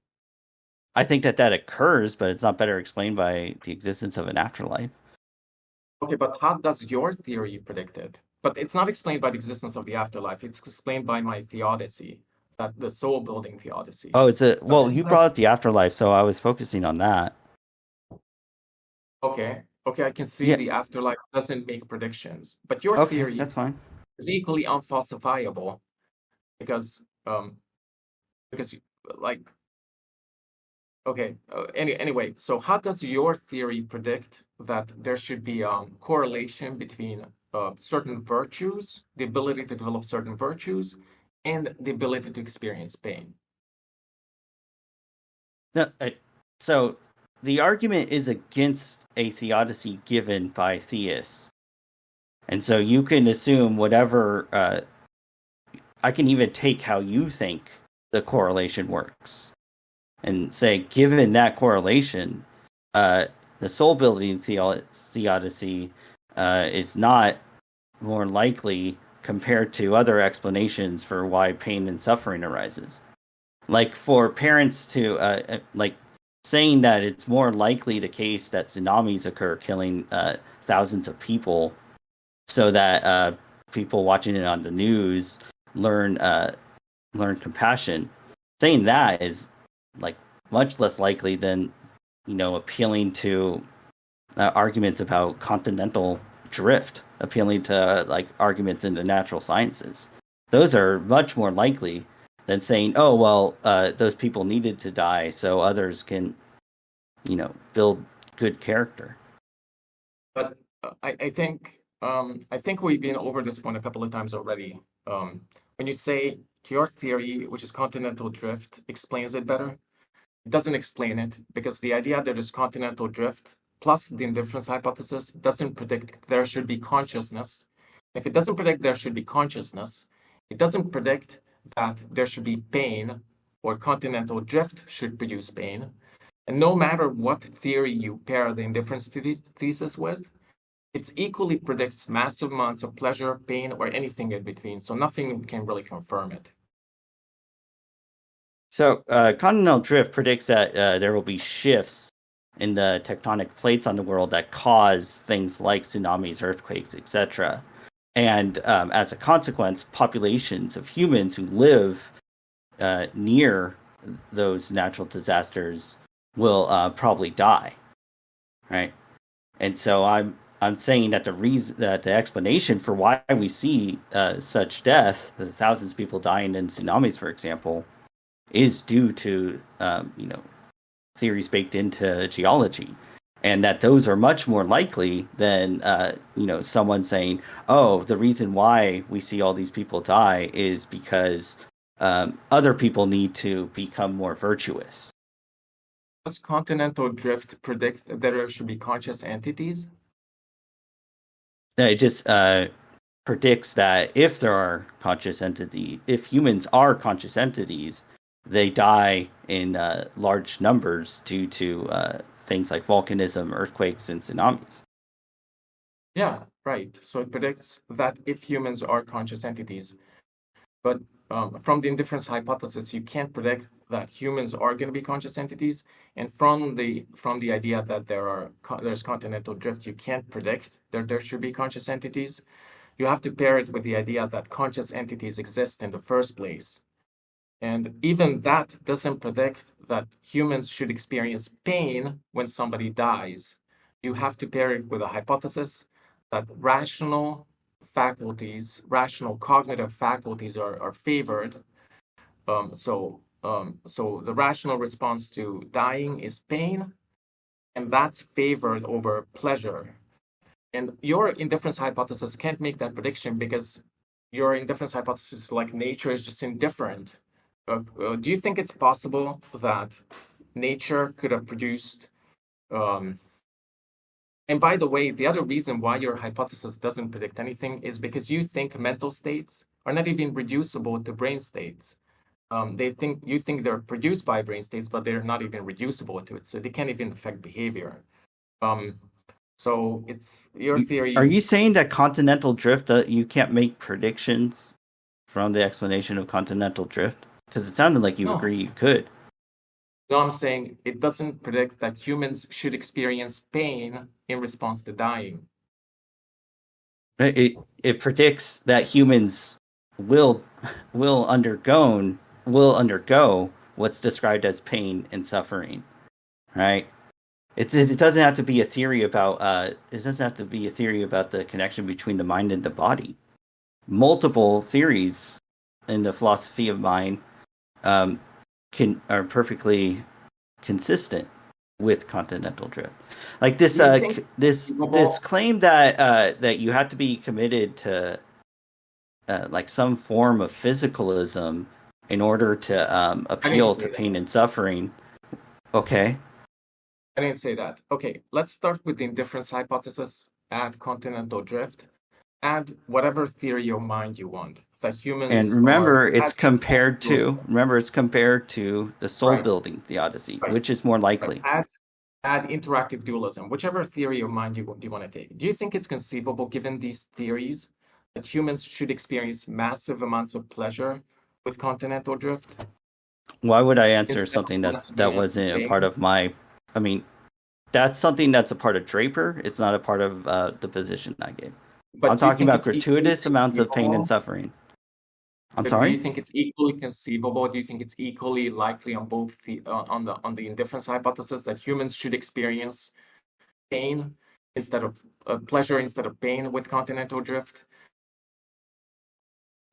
I think that occurs, but it's not better explained by the existence of an afterlife. Okay, but how does your theory predict it? But it's not explained by the existence of the afterlife. It's explained by my theodicy, that the soul building theodicy. Oh, But well, you brought up the afterlife, so I was focusing on that. okay, I can see Yeah, the afterlife doesn't make predictions, but your okay, theory that's fine. is equally unfalsifiable because because like okay, anyway, so how does your theory predict that there should be correlation between certain virtues, the ability to develop certain virtues, and the ability to experience pain? No, so the argument is against a theodicy given by theists. And so you can assume whatever, I can even take how you think the correlation works and say, given that correlation, the soul building theodicy is not more likely compared to other explanations for why pain and suffering arises. Like for parents to, like saying that it's more likely the case that tsunamis occur, killing thousands of people, so that people watching it on the news learn compassion. Saying that is like much less likely than appealing to arguments about continental drift, appealing to like arguments in the natural sciences. Those are much more likely than saying, "Oh well, those people needed to die so others can, build good character." But I think we've been over this point a couple of times already. When you say your theory, which is continental drift, explains it better, it doesn't explain it because the idea that there's continental drift plus the indifference hypothesis doesn't predict there should be consciousness. If it doesn't predict there should be consciousness, it doesn't predict that there should be pain or continental drift should produce pain. And no matter what theory you pair the indifference thesis with, it equally predicts massive amounts of pleasure, pain, or anything in between. So nothing can really confirm it. So continental drift predicts that there will be shifts in the tectonic plates on the world that cause things like tsunamis, earthquakes, etc. And as a consequence, populations of humans who live near those natural disasters will probably die, right? And so I'm saying that the explanation for why we see such death, the thousands of people dying in tsunamis, for example, is due to theories baked into geology, and that those are much more likely than someone saying, "Oh, the reason why we see all these people die is because other people need to become more virtuous." Does continental drift predict that there should be conscious entities? It just predicts that if there are conscious entities, if humans are conscious entities, they die in large numbers due to things like volcanism, earthquakes, and tsunamis. Yeah, right. So it predicts that if humans are conscious entities, but from the indifference hypothesis, you can't predict that humans are going to be conscious entities, and from the idea that there's continental drift, you can't predict that there should be conscious entities. You have to pair it with the idea that conscious entities exist in the first place. And even that doesn't predict that humans should experience pain when somebody dies. You have to pair it with a hypothesis that rational cognitive faculties are favored. So the rational response to dying is pain, and that's favored over pleasure. And your indifference hypothesis can't make that prediction because your indifference hypothesis, like nature, is just indifferent. Do you think it's possible that nature could have produced? And by the way, the other reason why your hypothesis doesn't predict anything is because you think mental states are not even reducible to brain states. You think they're produced by brain states, but they're not even reducible to it, so they can't even affect behavior. So it's your theory. Are you saying that continental drift, you can't make predictions from the explanation of continental drift? Because it sounded like you agree you could. No, I'm saying it doesn't predict that humans should experience pain in response to dying. It predicts that humans will undergo what's described as pain and suffering, right? It doesn't have to be a theory about the connection between the mind and the body. Multiple theories in the philosophy of mind are perfectly consistent with continental drift. Like this this claim that you have to be committed to like some form of physicalism in order to appeal to pain and suffering. Okay. I didn't say that. Okay, let's start with the indifference hypothesis. Add continental drift. Add whatever theory of mind you want. That And humans are remember, it's gradually compared to evolving. the soul Right, building theodicy, right, which is more right. likely. Add interactive dualism, whichever theory of mind you want to take. Do you think it's conceivable, given these theories, that humans should experience massive amounts of pleasure with continental drift Why would I answer instead of something that experiencing wasn't a part pain? of my? I mean, that's something that's a part of Draper. It's not a part of the position I gave. I'm But do you talking think about it's equally gratuitous amounts of pain and conceivable? suffering. I'm But do sorry? you think it's equally conceivable? Do you think it's equally likely on both the on the indifference hypothesis that humans should experience pain instead of pleasure instead of pain with continental drift,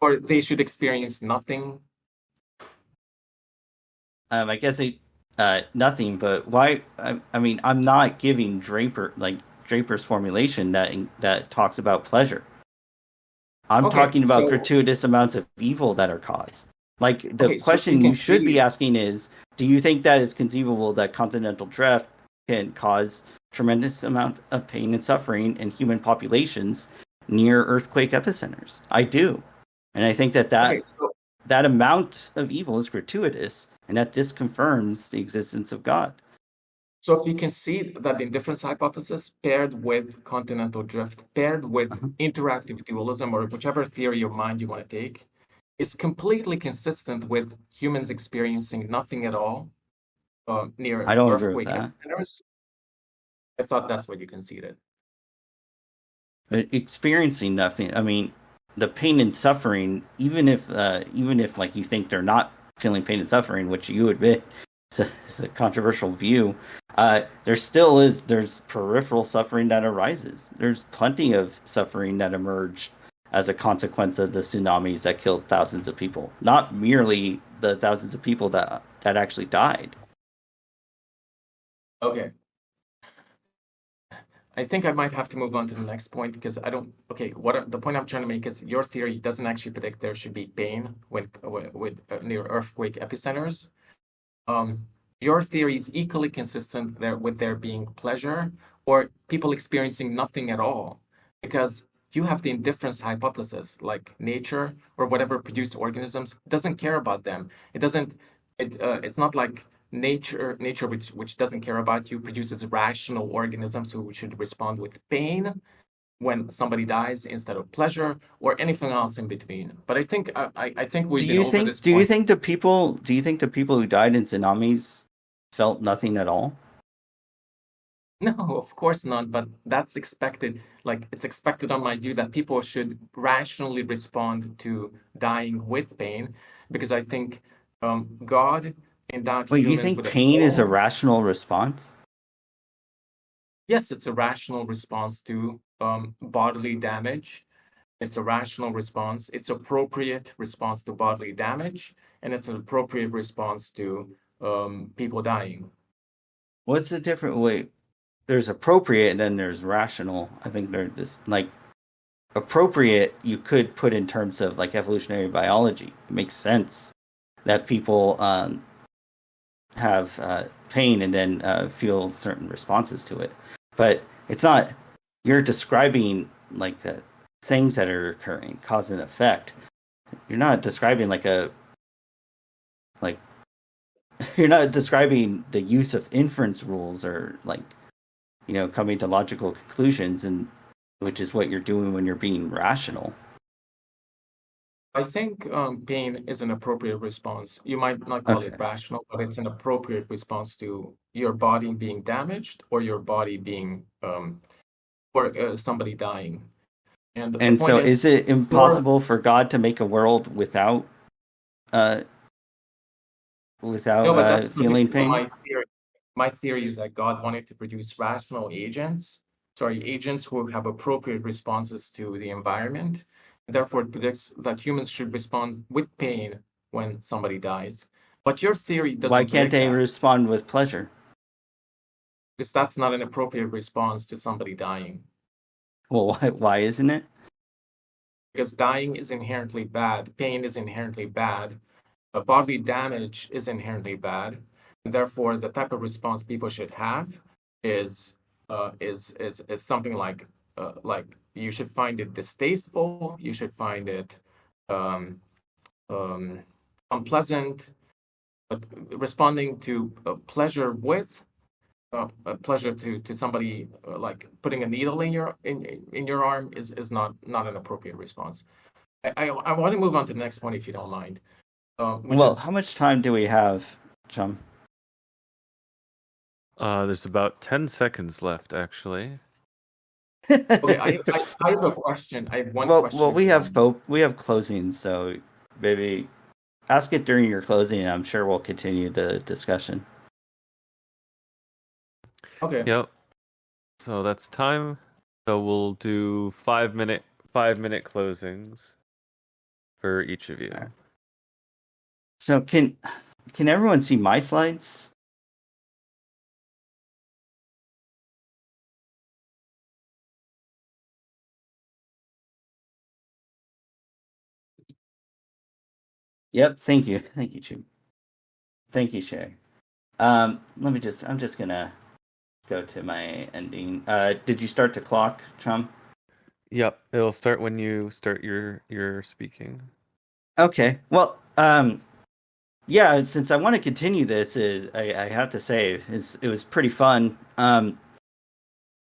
or they should experience nothing? I guess nothing. But why? I mean, I'm not giving Draper's formulation that talks about pleasure. I'm Okay, talking about so gratuitous amounts of evil that are caused. Like the okay, so if you question you can should be see, asking is, do you think that it's conceivable that continental drift can cause tremendous amount of pain and suffering in human populations near earthquake epicenters? I do. And I think okay, so that amount of evil is gratuitous and that disconfirms the existence of God. so if you can see that the indifference hypothesis paired with continental drift, paired with Uh-huh. interactive dualism, or whichever theory of mind you want to take, is completely consistent with humans experiencing nothing at all I near don't agree with earthquake that. epicenters. I thought that's what you conceded. Experiencing nothing. I mean, the pain and suffering, even if like you think they're not feeling pain and suffering, which you admit is a controversial view, there's peripheral suffering that arises. There's plenty of suffering that emerged as a consequence of the tsunamis that killed thousands of people, not merely the thousands of people that actually died. Okay. I think I might have to move on to the next point because I don't. Okay, the point I'm trying to make is your theory doesn't actually predict there should be pain with near earthquake epicenters. Um, your theory is equally consistent there with there being pleasure or people experiencing nothing at all, because you have the indifference hypothesis, like nature or whatever produced organisms doesn't care about them. It doesn't. It's not like nature which doesn't care about you produces rational organisms who should respond with pain when somebody dies instead of pleasure or anything else in between. But I think we've been over this Do you point. think the people who died in tsunamis felt nothing at all? No, of course not, but that's expected. Like, it's expected on my view that people should rationally respond to dying with pain, because I think God endowed Wait, you humans think with a pain is a soul. rational response? Yes, it's a rational response to bodily damage. It's a rational response. It's appropriate response to bodily damage, and it's an appropriate response to people dying. What's the different way? There's appropriate and then there's rational. I think they're just like appropriate you could put in terms of like evolutionary biology. It makes sense that people have pain and then feel certain responses to it. But it's not, you're describing like things that are occurring, cause and effect. You're not describing like you're not describing the use of inference rules or like coming to logical conclusions, and which is what you're doing when you're being rational. I think pain is an appropriate response. You might not call it Okay. rational, but it's an appropriate response to your body being damaged or your body being or somebody dying. And the And point so is is, it your impossible for God to make a world uh no, but without that's feeling predictable. pain? My theory is that God wanted to produce rational agents, sorry, agents who have appropriate responses to the environment. Therefore, it predicts that humans should respond with pain when somebody dies. But your theory Why doesn't can't predict they that, respond with pleasure? because that's not an appropriate response to somebody dying. Well, why isn't it? Because dying is inherently bad, pain is inherently bad, bodily damage is inherently bad. Therefore, the type of response people should have is something like you should find it distasteful, you should find it um, unpleasant, but responding to pleasure with a pleasure to somebody like putting a needle in your arm is not an appropriate response. I want to move on to the next point if you don't mind, which Well, is how much time do we have, Chum? There's about 10 seconds left, actually. okay. I have a question. I have one question. Well, we have closings, so maybe ask it during your closing, and I'm sure we'll continue the discussion. Okay. Yep. So that's time. So we'll do 5-minute closings for each of you. All right. So can everyone see my slides? Yep. Thank you, Chum. Thank you, Shay. I'm just gonna go to my ending. Did you start the clock, Chum? Yep, it'll start when you start your speaking. Okay. Well, yeah. Since I want to continue this, I have to say it was pretty fun.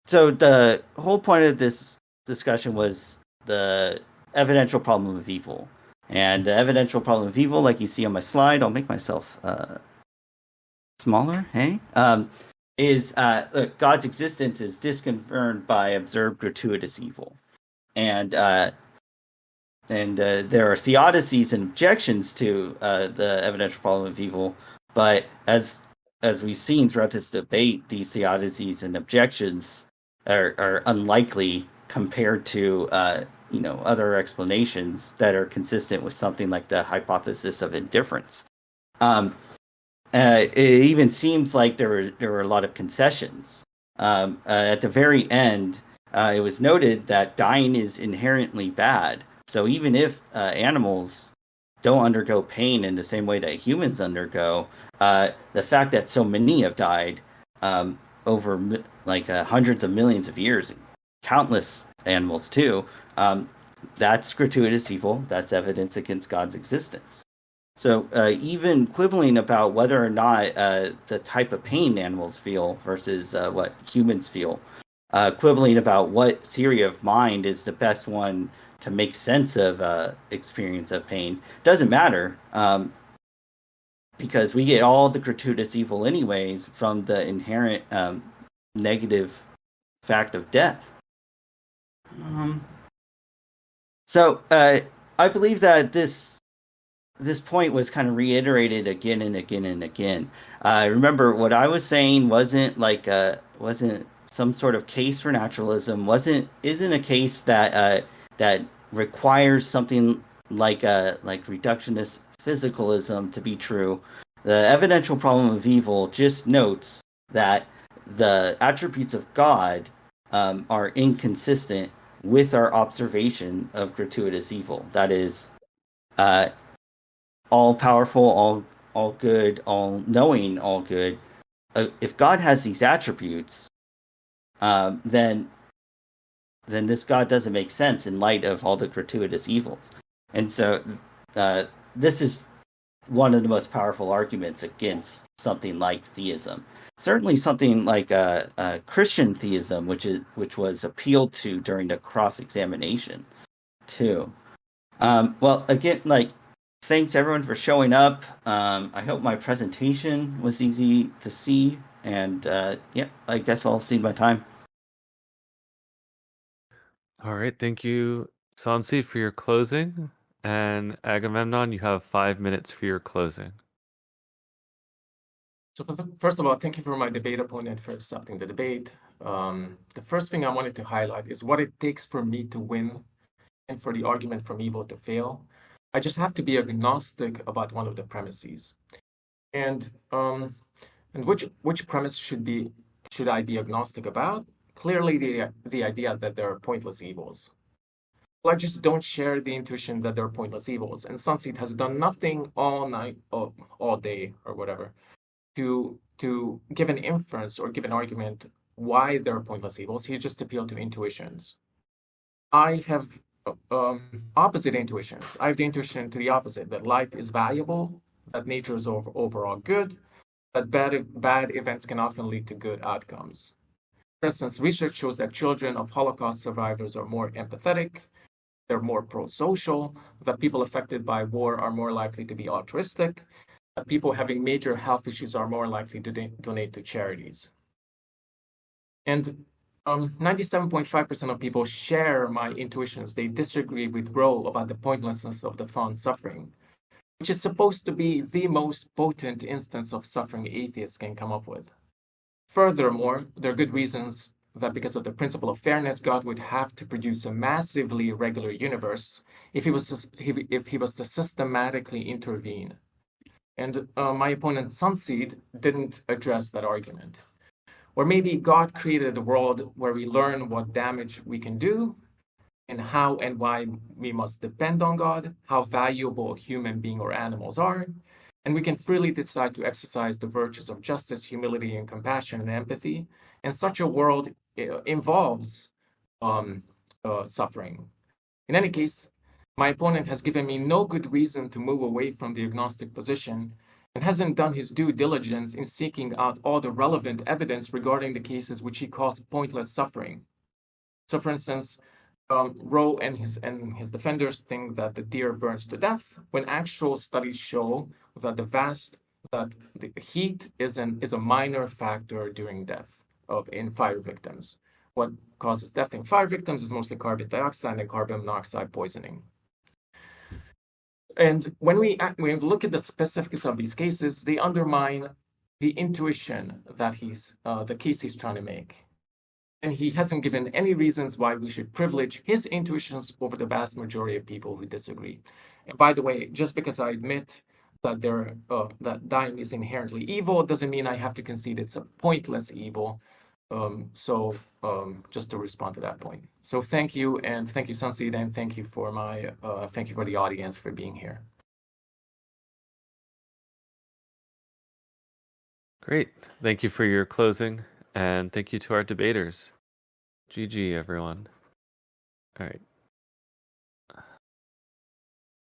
So the whole point of this discussion was the evidential problem of evil, and the evidential problem of evil, like you see on my slide, I'll make myself smaller. Hey, is God's existence is disconfirmed by observed gratuitous evil, and there are theodicies and objections to the evidential problem of evil, but as we've seen throughout this debate, these theodicies and objections are unlikely compared to other explanations that are consistent with something like the hypothesis of indifference. It even seems like there were a lot of concessions. At the very end, it was noted that dying is inherently bad. So even if animals don't undergo pain in the same way that humans undergo, the fact that so many have died over hundreds of millions of years, countless animals too, that's gratuitous evil. That's evidence against God's existence. So even quibbling about whether or not the type of pain animals feel versus what humans feel, quibbling about what theory of mind is the best one to make sense of experience of pain doesn't matter, because we get all the gratuitous evil anyways from the inherent negative fact of death. So I believe that this point was kind of reiterated again and again and again. Remember, what I was saying wasn't some sort of case for naturalism. Isn't a case that requires something like reductionist physicalism to be true. The evidential problem of evil just notes that the attributes of God are inconsistent with our observation of gratuitous evil. That is, all powerful, all good, all knowing, all good. If God has these attributes, then this God doesn't make sense in light of all the gratuitous evils. And so this is one of the most powerful arguments against something like theism. Certainly something like Christian theism, which was appealed to during the cross-examination, too. Well, again, thanks everyone for showing up. I hope my presentation was easy to see, and yeah, I guess I'll cede my time. All right, thank you, Sonseed, for your closing, and Agamemnon, you have 5 minutes for your closing. So first of all, thank you for my debate opponent for accepting the debate. The first thing I wanted to highlight is what it takes for me to win and for the argument from evil to fail. I just have to be agnostic about one of the premises. And which premise should I be agnostic about? Clearly the idea that there are pointless evils. Well, I just don't share the intuition that there are pointless evils. And Sonseed has done nothing all night, all day, or whatever, to give an inference or give an argument why there are pointless evils. He just appealed to intuitions. I have opposite intuitions. I have the intuition to the opposite, that life is valuable, that nature is overall good, that bad events can often lead to good outcomes. For instance, research shows that children of Holocaust survivors are more empathetic, they're more pro-social, that people affected by war are more likely to be altruistic, that people having major health issues are more likely to donate to charities. And 97.5% of people share my intuitions. They disagree with Roe about the pointlessness of the fawn's suffering, which is supposed to be the most potent instance of suffering atheists can come up with. Furthermore, there are good reasons that because of the principle of fairness, God would have to produce a massively irregular universe if he was to systematically intervene. And my opponent Sonseed didn't address that argument. Or maybe God created a world where we learn what damage we can do and how and why we must depend on God, how valuable human beings or animals are, and we can freely decide to exercise the virtues of justice, humility, and compassion and empathy. And such a world involves suffering. In any case, my opponent has given me no good reason to move away from the agnostic position and hasn't done his due diligence in seeking out all the relevant evidence regarding the cases which he calls pointless suffering. So, for instance, Roe and his defenders think that the deer burns to death, when actual studies show that the heat is a minor factor during death in fire victims. What causes death in fire victims is mostly carbon dioxide and carbon monoxide poisoning. And when we look at the specifics of these cases, they undermine the intuition that the case he's trying to make. And he hasn't given any reasons why we should privilege his intuitions over the vast majority of people who disagree. And by the way, just because I admit that that dying is inherently evil doesn't mean I have to concede it's a pointless evil. Just to respond to that point. So thank you, and thank you, Sonseed, and thank you for the audience for being here. Great. Thank you for your closing, and thank you to our debaters. GG, everyone. All right.